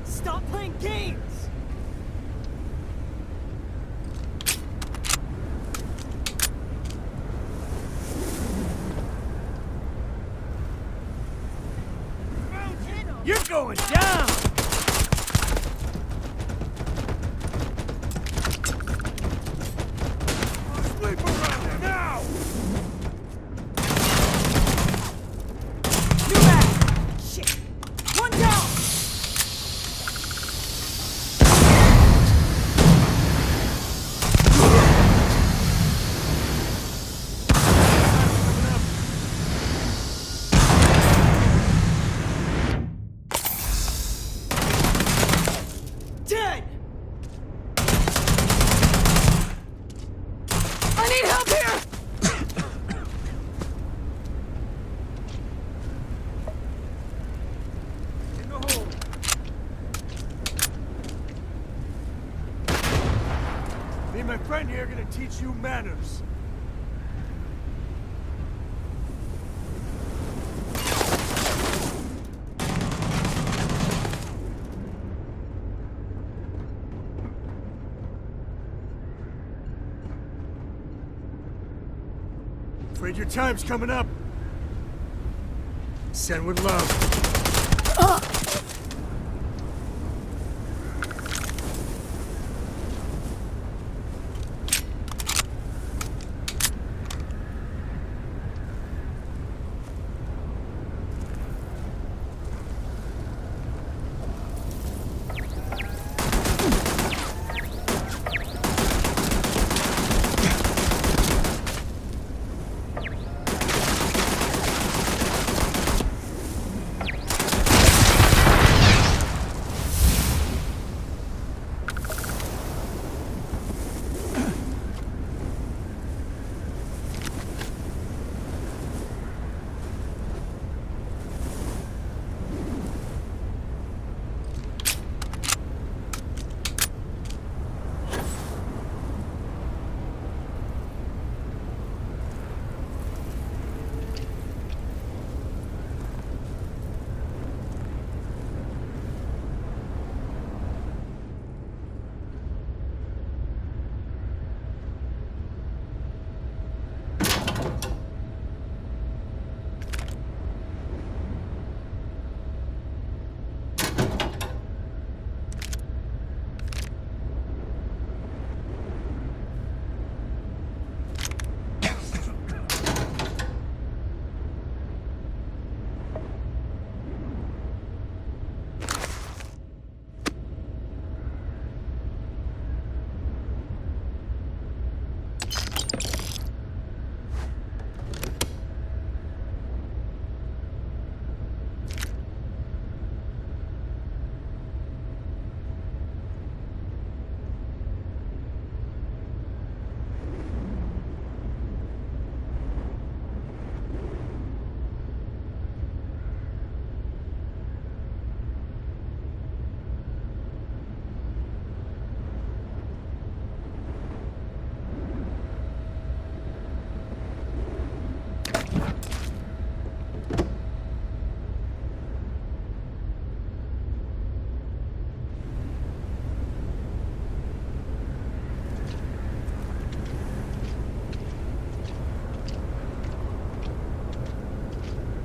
Stop playing games! You're going down! Sweep around now! New mag! Shit! One down! Dead! I need help here! In the hole. Me and my friend here are gonna teach you manners. Afraid your time's coming up. Send with love.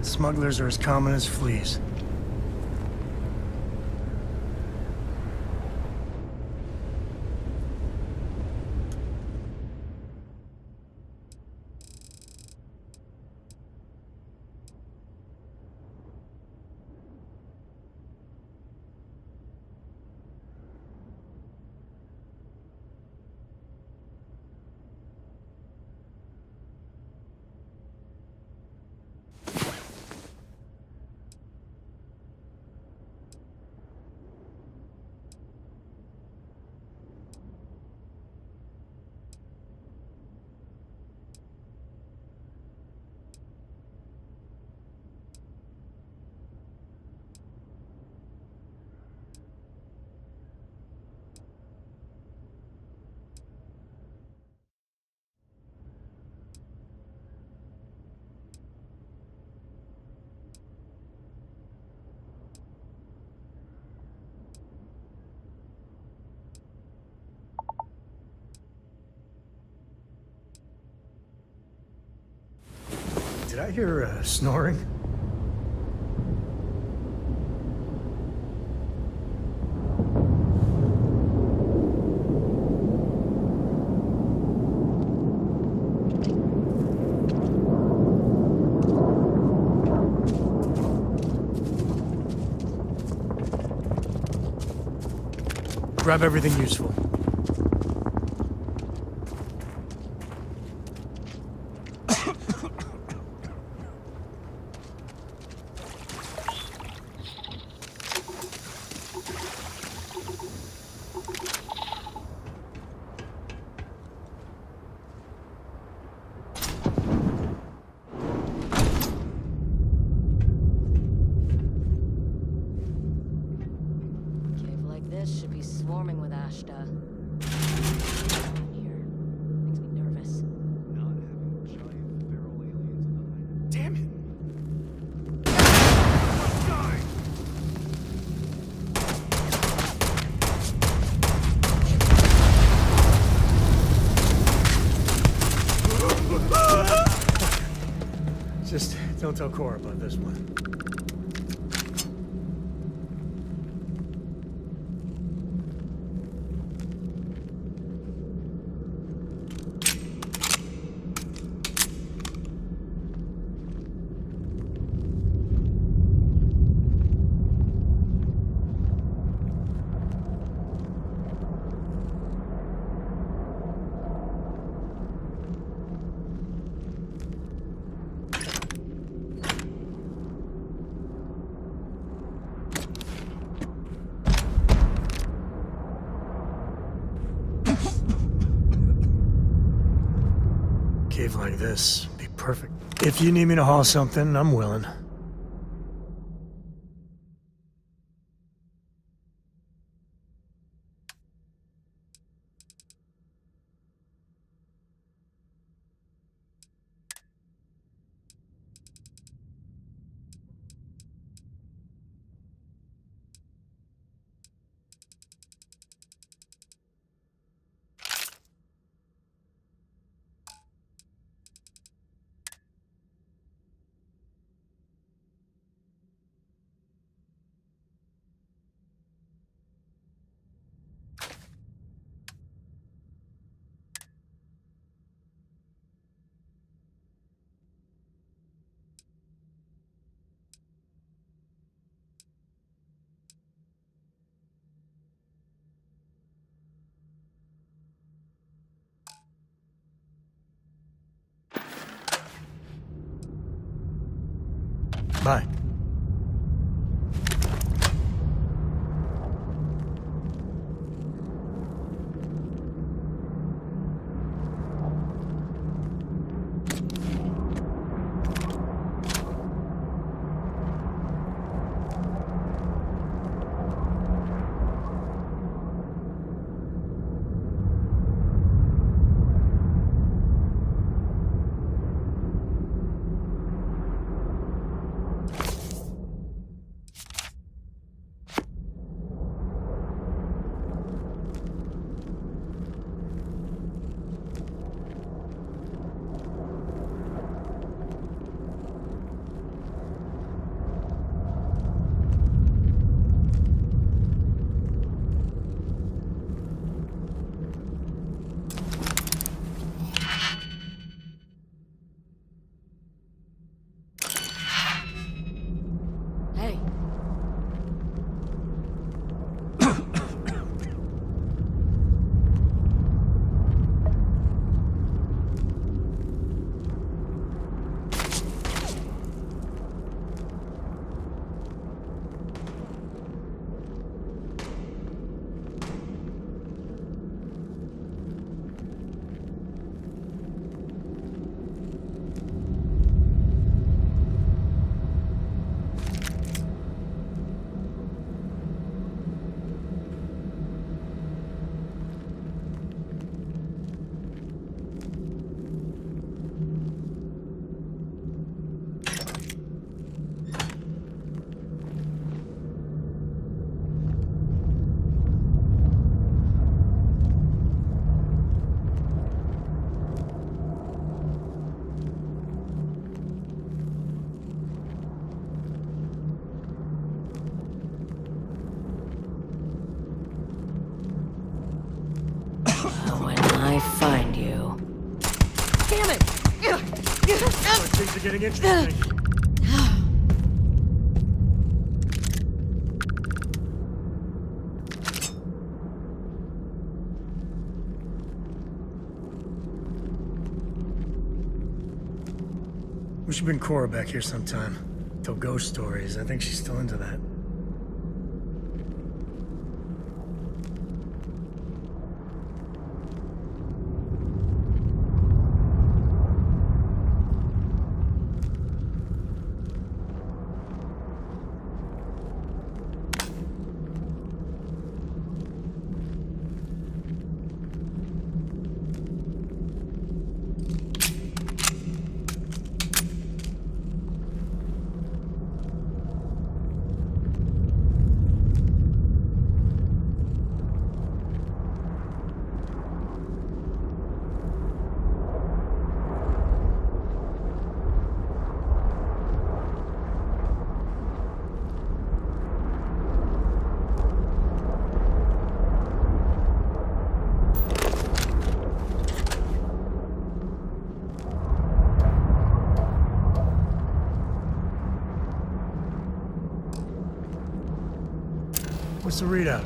Smugglers are as common as fleas. Did I hear snoring? Grab everything useful. Cave like this should be swarming with Ashta. Here. Makes me nervous. Not having giant feral aliens in the hideout. Damn it! Just don't tell Cora about this one. Cave like this be perfect. If you need me to haul something, I'm willing. Bye. I find you. Damn it! Things are getting interesting. We should bring Cora back here sometime. Tell ghost stories. I think she's still into that. What's the readout?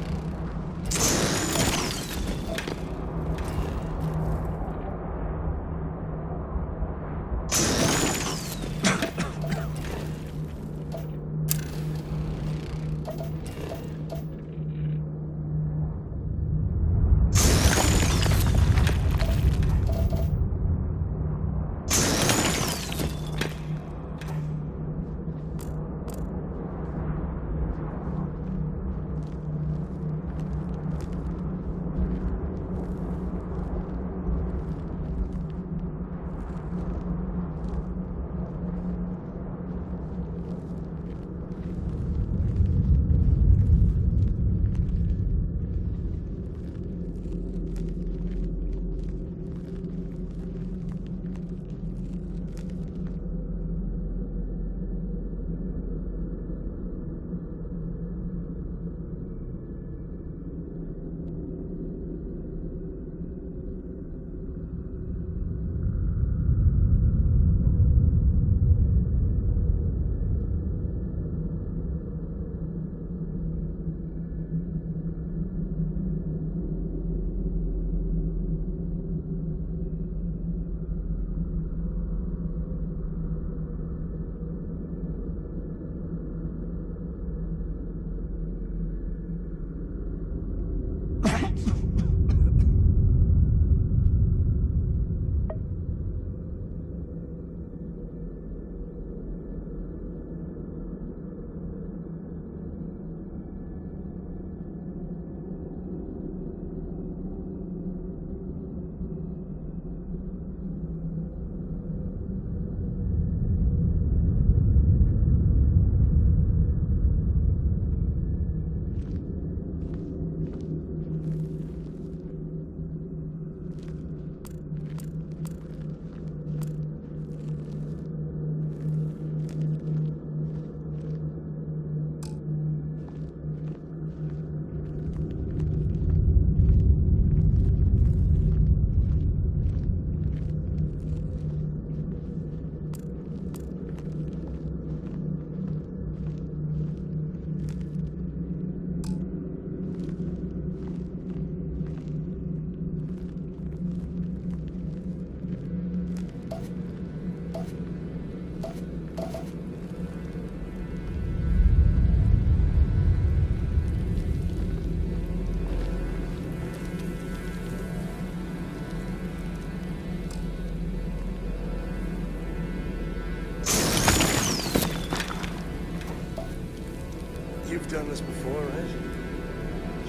You've done this before, right?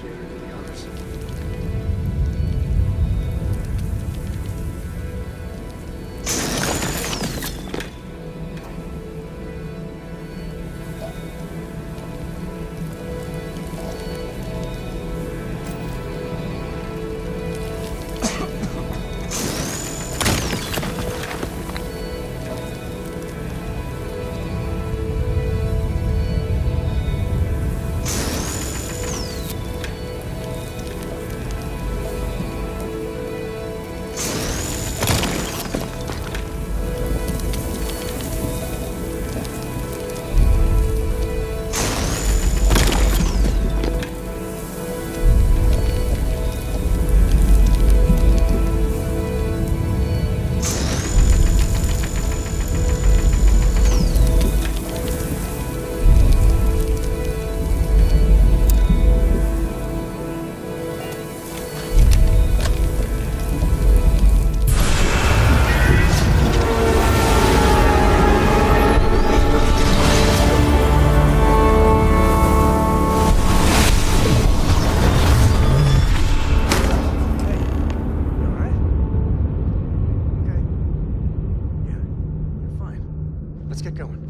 Jailer to the honors. Get going.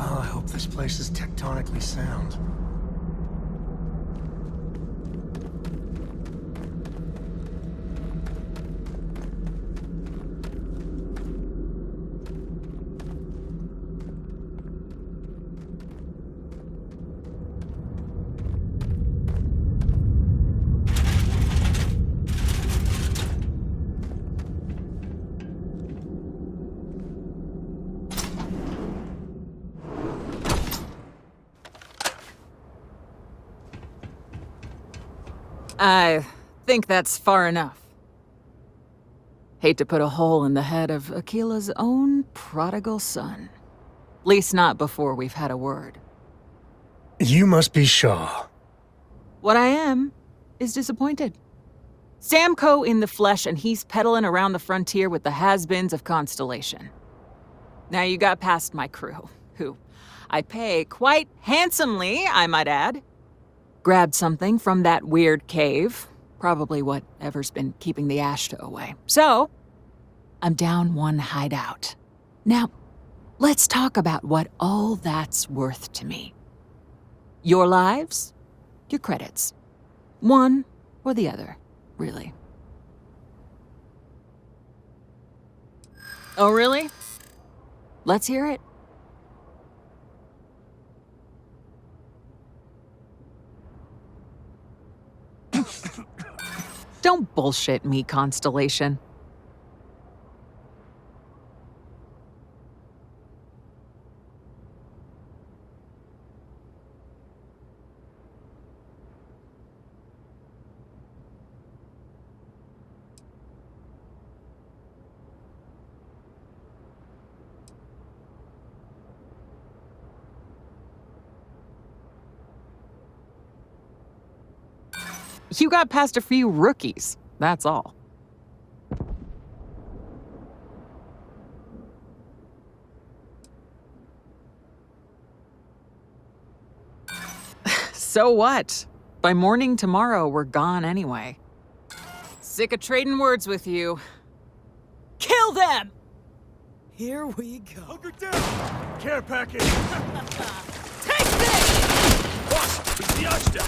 Oh, I hope this place is tectonically sound. I think that's far enough. Hate to put a hole in the head of Akila's own prodigal son. Least not before we've had a word. You must be Shaw. What I am is disappointed. Sam Coe in the flesh, and he's peddling around the frontier with the has-beens of Constellation. Now you got past my crew, who I pay quite handsomely, I might add. Grabbed something from that weird cave. Probably whatever's been keeping the Ashta away. So, I'm down one hideout. Now, let's talk about what all that's worth to me. Your lives, your credits. One or the other, really. Oh, really? Let's hear it. Don't bullshit me, Constellation. You got past a few rookies, that's all. So what? By morning tomorrow, we're gone anyway. Sick of trading words with you. Kill them! Here we go. Hunker down! Care package! Take this! Boss, it's the Ashta!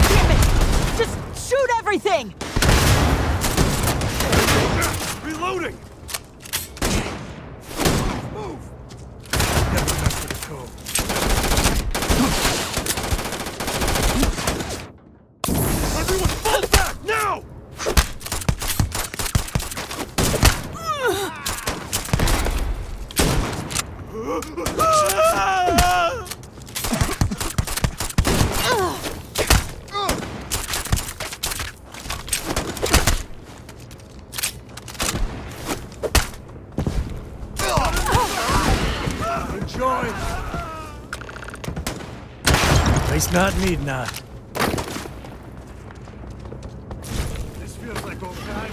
Damn it! Just shoot everything! Reloading! Move! Never mess with the code. Everyone fall back, now! Enjoy! At least not need not. This feels like old times.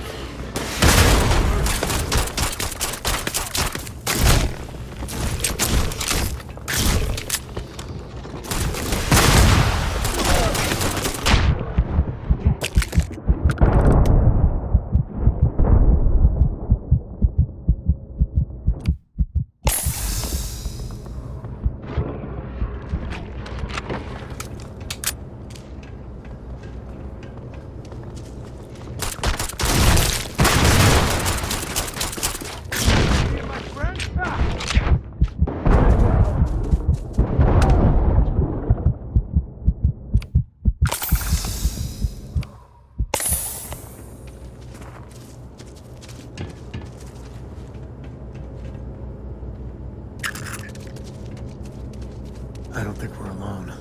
I don't think we're alone.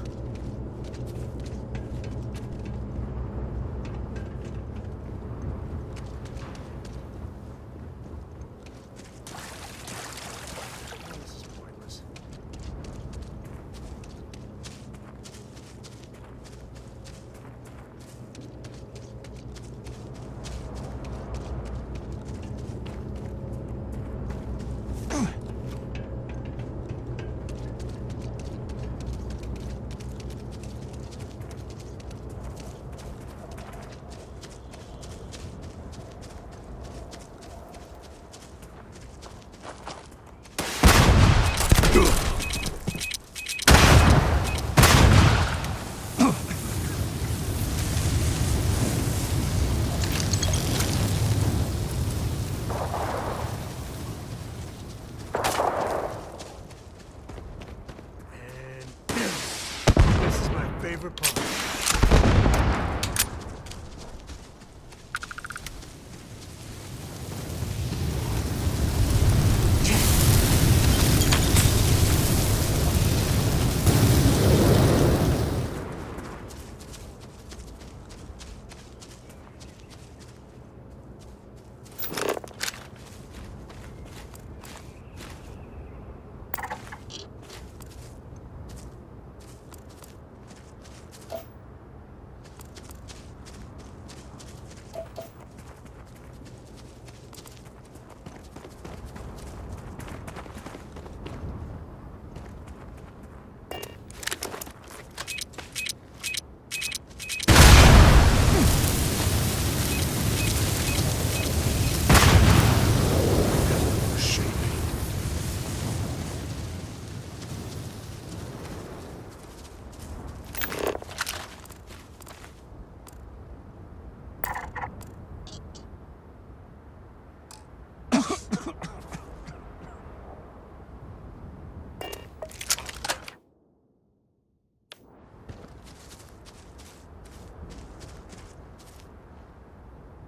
This is pointless. This is my favorite part.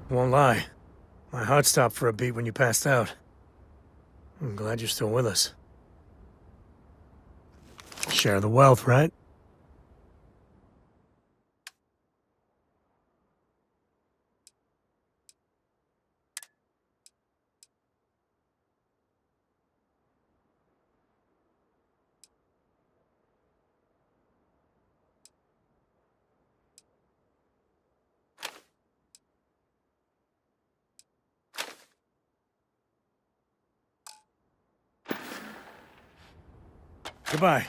Won't lie. My heart stopped for a beat when you passed out. I'm glad you're still with us. Share the wealth, right? Goodbye.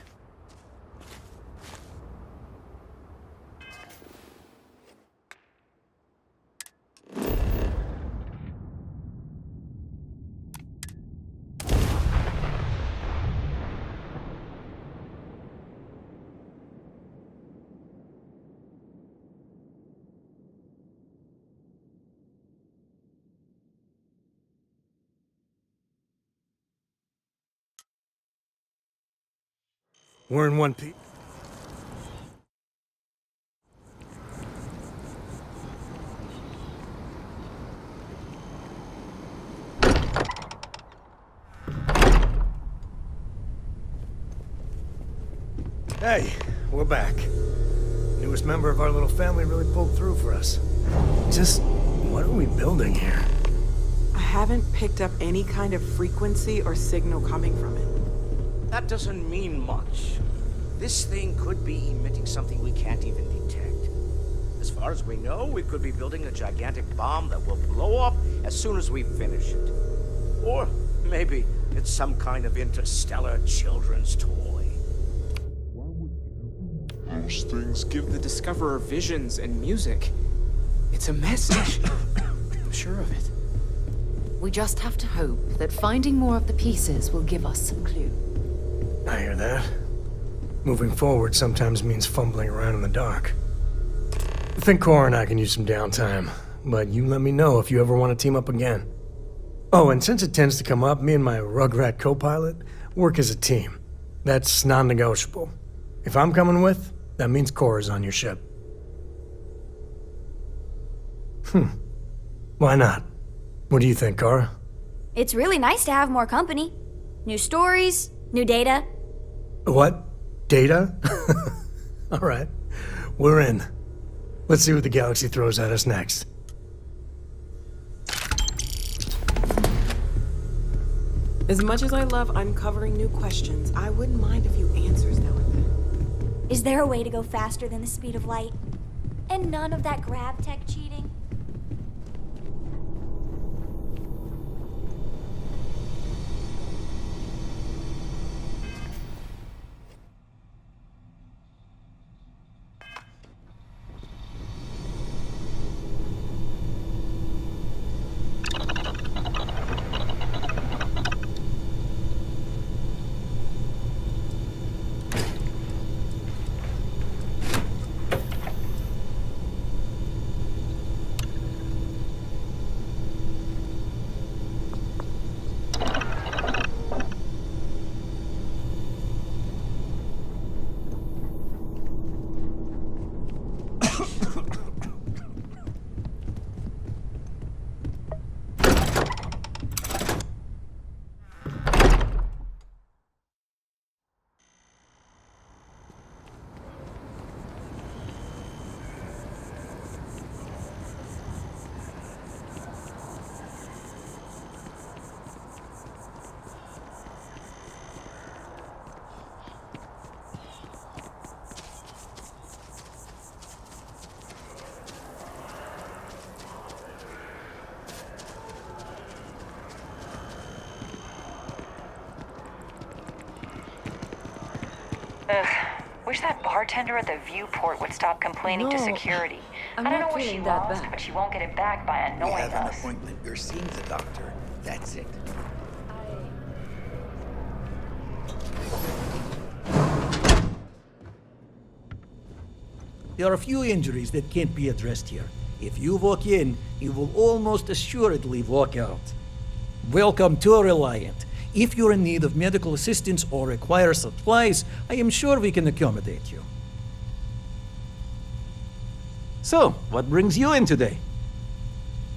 We're in one piece. Hey, we're back. Newest member of our little family really pulled through for us. Just, what are we building here? I haven't picked up any kind of frequency or signal coming from it. That doesn't mean much. This thing could be emitting something we can't even detect. As far as we know, we could be building a gigantic bomb that will blow up as soon as we finish it. Or maybe it's some kind of interstellar children's toy. Those things give the Discoverer visions and music. It's a message. I'm sure of it. We just have to hope that finding more of the pieces will give us some clue. I hear that. Moving forward sometimes means fumbling around in the dark. I think Cora and I can use some downtime, but you let me know if you ever want to team up again. Oh, and since it tends to come up, me and my Rugrat co-pilot work as a team. That's non-negotiable. If I'm coming with, that means Cora's on your ship. Why not? What do you think, Cora? It's really nice to have more company. New stories, new data. What? Data? All right. We're in. Let's see what the galaxy throws at us next. As much as I love uncovering new questions, I wouldn't mind a few answers now and then. Is there a way to go faster than the speed of light? And none of that grab tech cheating? Ugh. Wish that bartender at the viewport would stop complaining to security. I'm I don't not know what she feeling that lost, bad. but she won't get it back by We annoying have an us. appointment. You're seeing the doctor. That's it. There are a few injuries that can't be addressed here. If you walk in, you will almost assuredly walk out. Welcome to Reliant. If you're in need of medical assistance or require supplies, I am sure we can accommodate you. So, what brings you in today?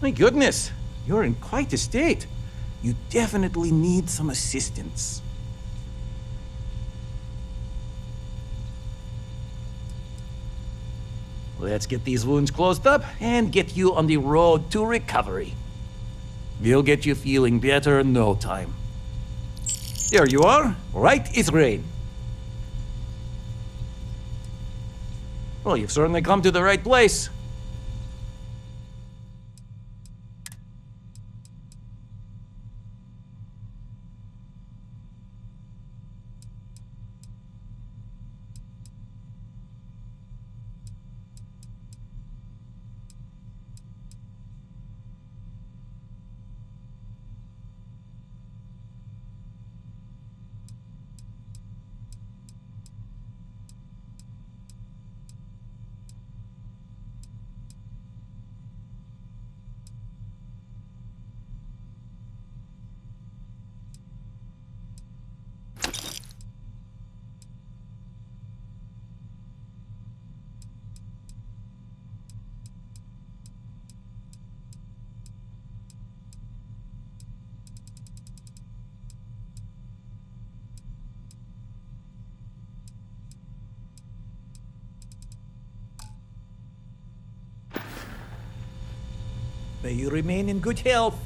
My goodness, you're in quite a state. You definitely need some assistance. Let's get these wounds closed up and get you on the road to recovery. We'll get you feeling better in no time. There you are, right as rain. Well, you've certainly come to the right place. May you remain in good health.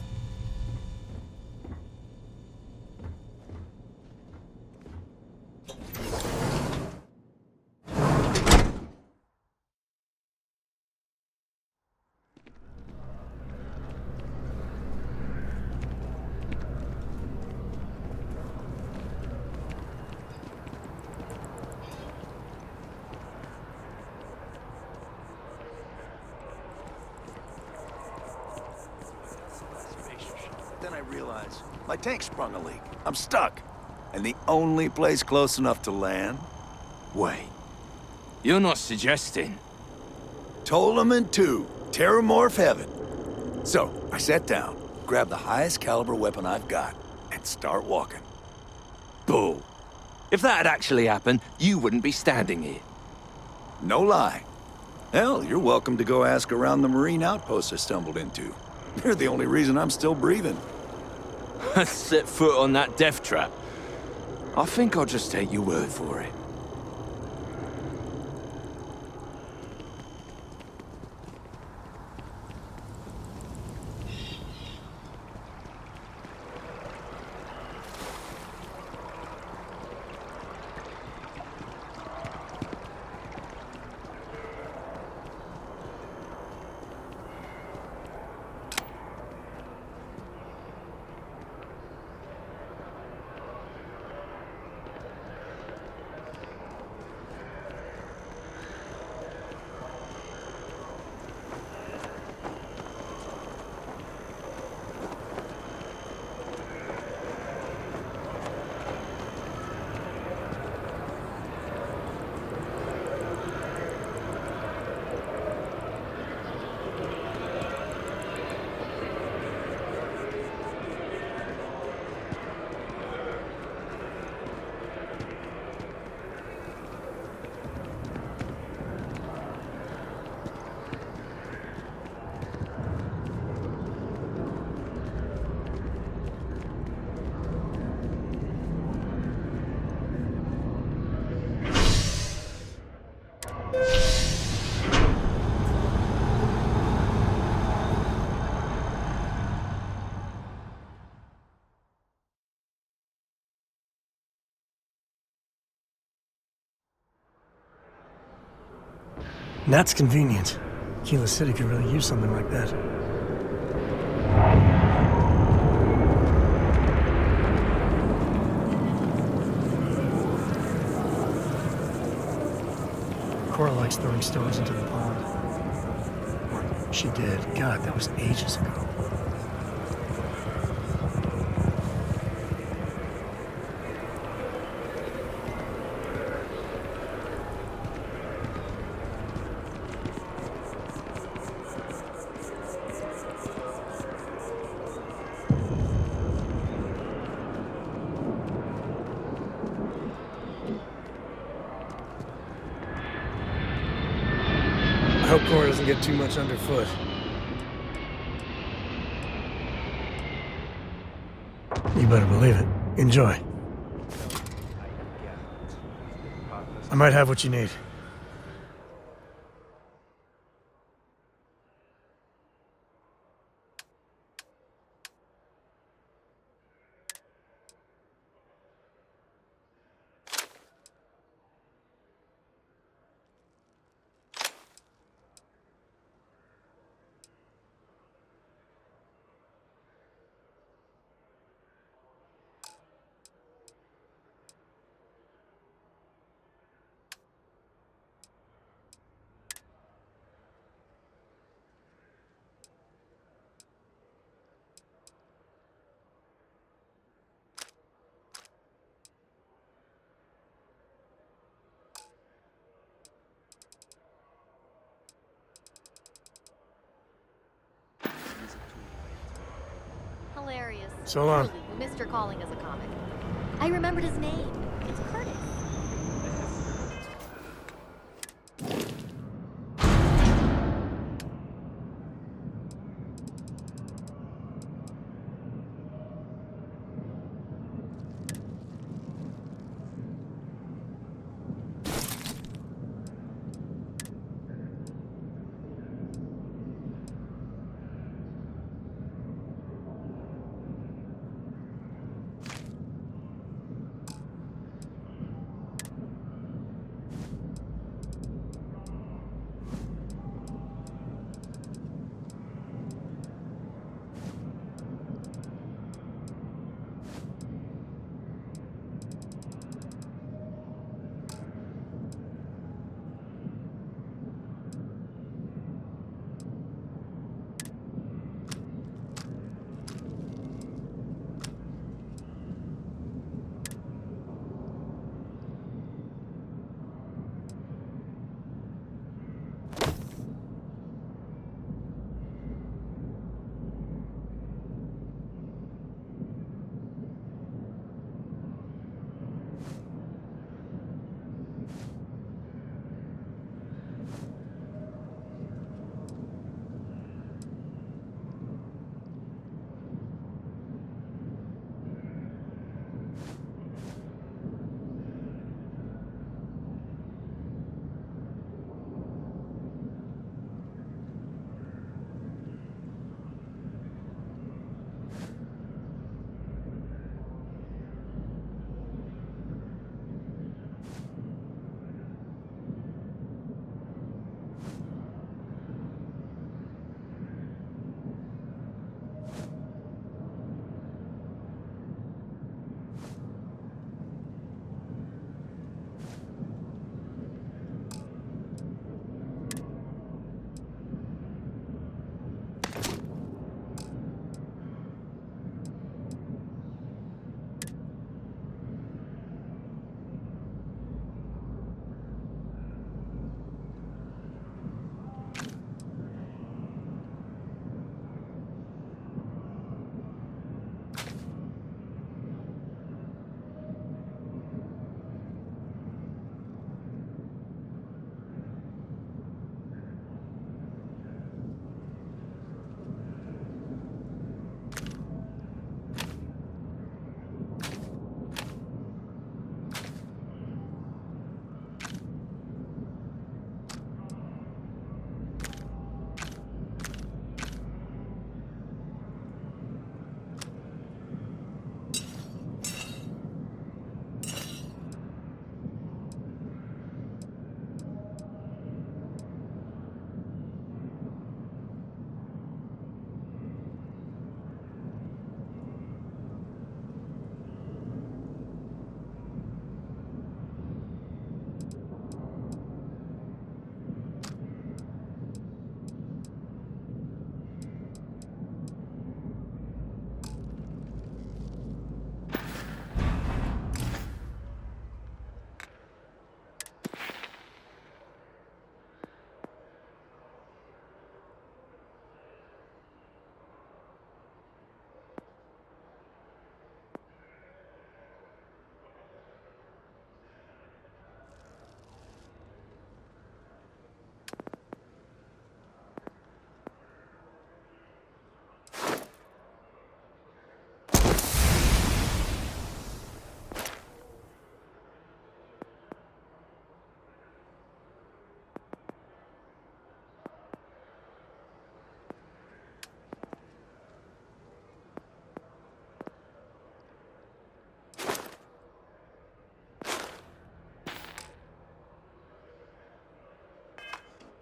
Then I realize my tank sprung a leak. I'm stuck. And the only place close enough to land? Wait. You're not suggesting... Ptolemy 2, Terramorph Heaven. So, I sat down, grabbed the highest caliber weapon I've got, and start walking. Bull. If that had actually happened, you wouldn't be standing here. No lie. Hell, you're welcome to go ask around the Marine outpost I stumbled into. They're the only reason I'm still breathing. Set foot on that death trap. I think I'll just take your word for it. And that's convenient. Kila City could really use something like that. Cora likes throwing stones into the pond. Or she did. God, that was ages ago. I hope Cora doesn't get too much underfoot. You better believe it. Enjoy. I might have what you need. Hilarious. So long. Truly, Mr. Calling as a comic. I remembered his name. It's Curtis.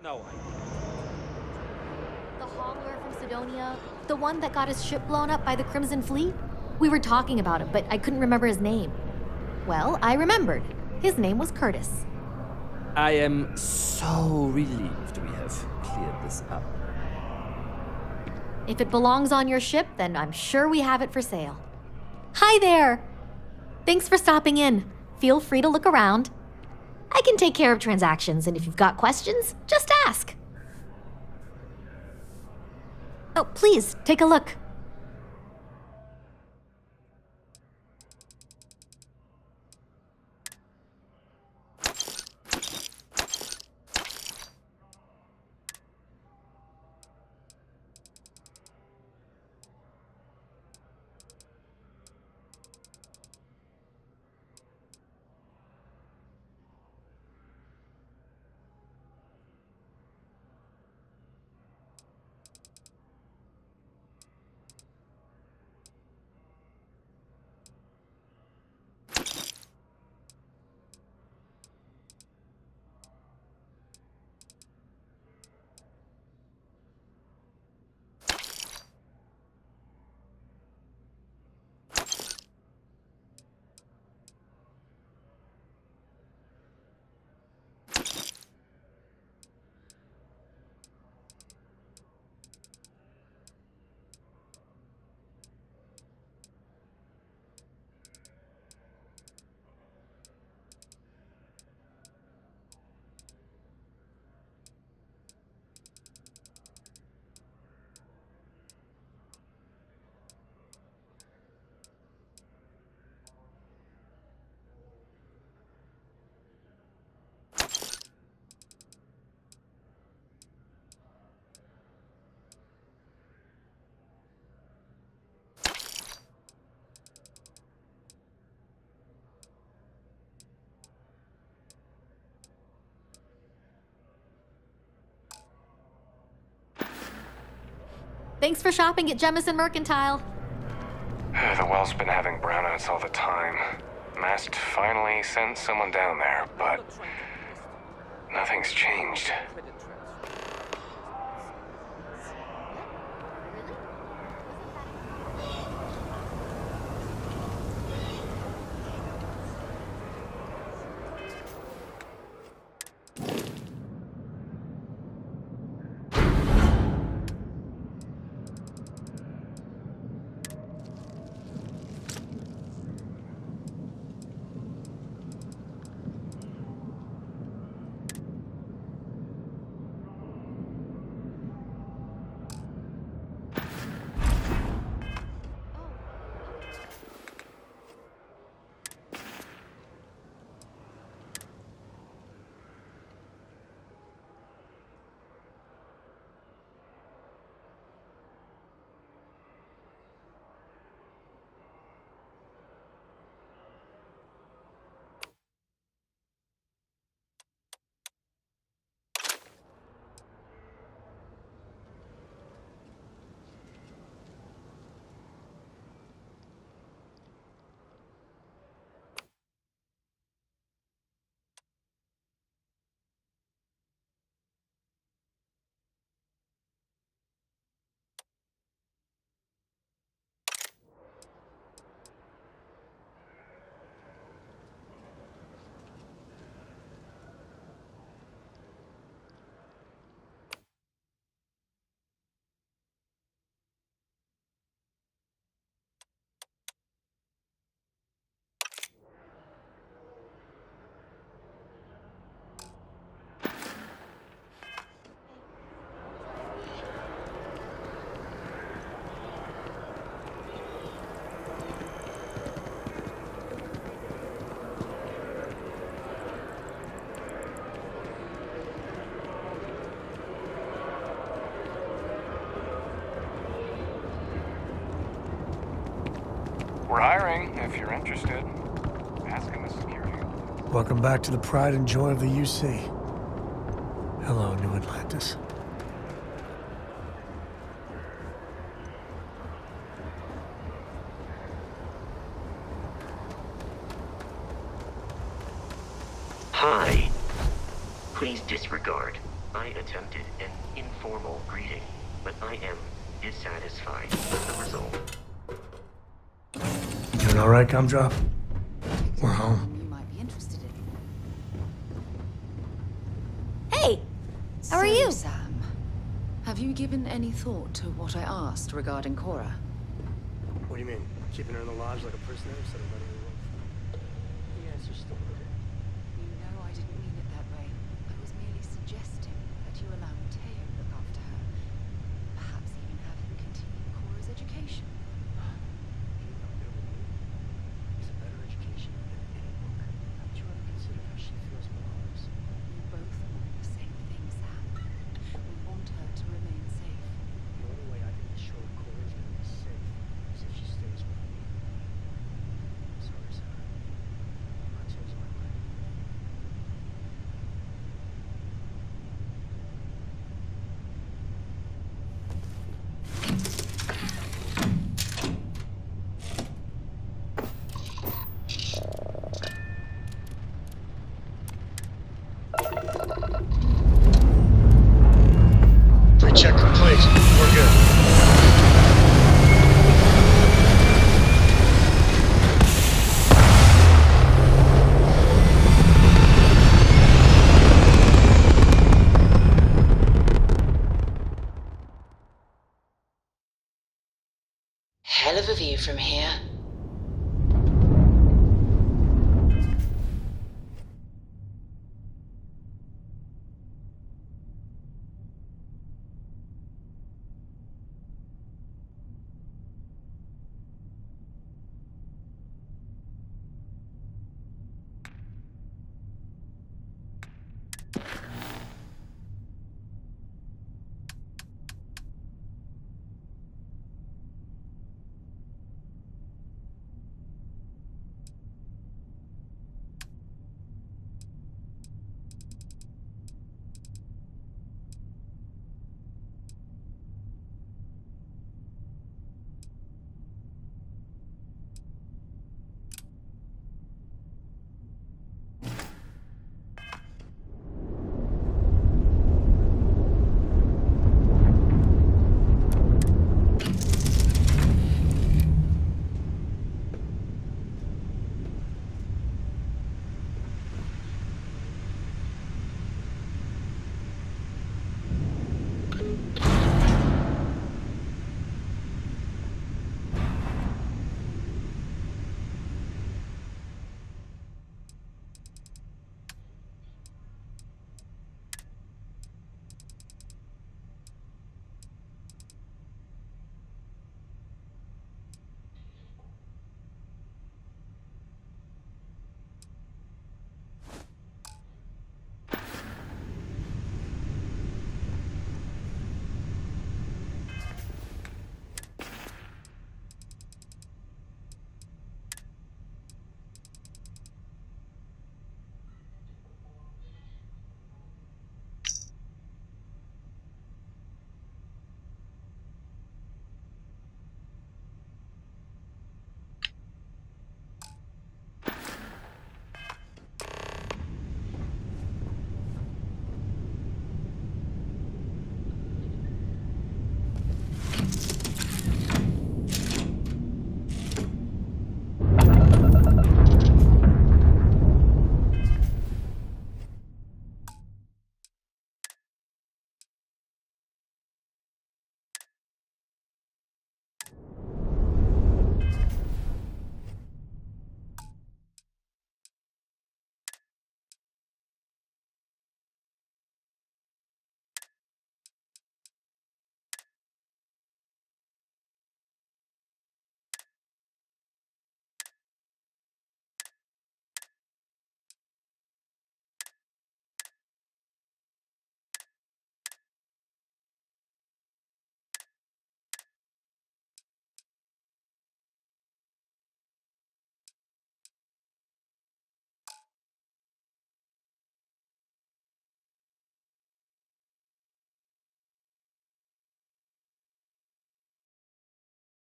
No idea. The hauler from Sidonia, the one that got his ship blown up by the Crimson Fleet? We were talking about him, but I couldn't remember his name. Well, I remembered. His name was Curtis. I am so relieved we have cleared this up. If it belongs on your ship, then I'm sure we have it for sale. Hi there! Thanks for stopping in. Feel free to look around. I can take care of transactions, and if you've got questions, just ask. Oh, please, take a look. Thanks for shopping at Jemison Mercantile. The well's been having brownouts all the time. Mast finally sent someone down there, but nothing's changed. We're hiring, if you're interested. Ask him the security. Welcome back to the pride and joy of the UC. Hello, New Atlantis. Hi. Please disregard. I attempted an informal greeting, but I am dissatisfied with the result. You doing all right, Gumdrop? We're home. You might be interested in. Hey! How are you? Sam, have you given any thought to what I asked regarding Cora? What do you mean? Keeping her in the lodge like a prisoner instead of letting her roam? The answer's still no. You know I didn't mean it that way. I was merely suggesting that you allow Mateo to look after her. Perhaps even have him continue Cora's education. It's a better education than any book. Haven't you ever considered how she feels about ours? We both want the same thing, Sam. We want her to remain safe. The only way I can be sure Cora's gonna be safe is if she stays with me. I'm sorry, Sarah. I changed my mind. Pre-check complete. We're good. Hell of a view from here.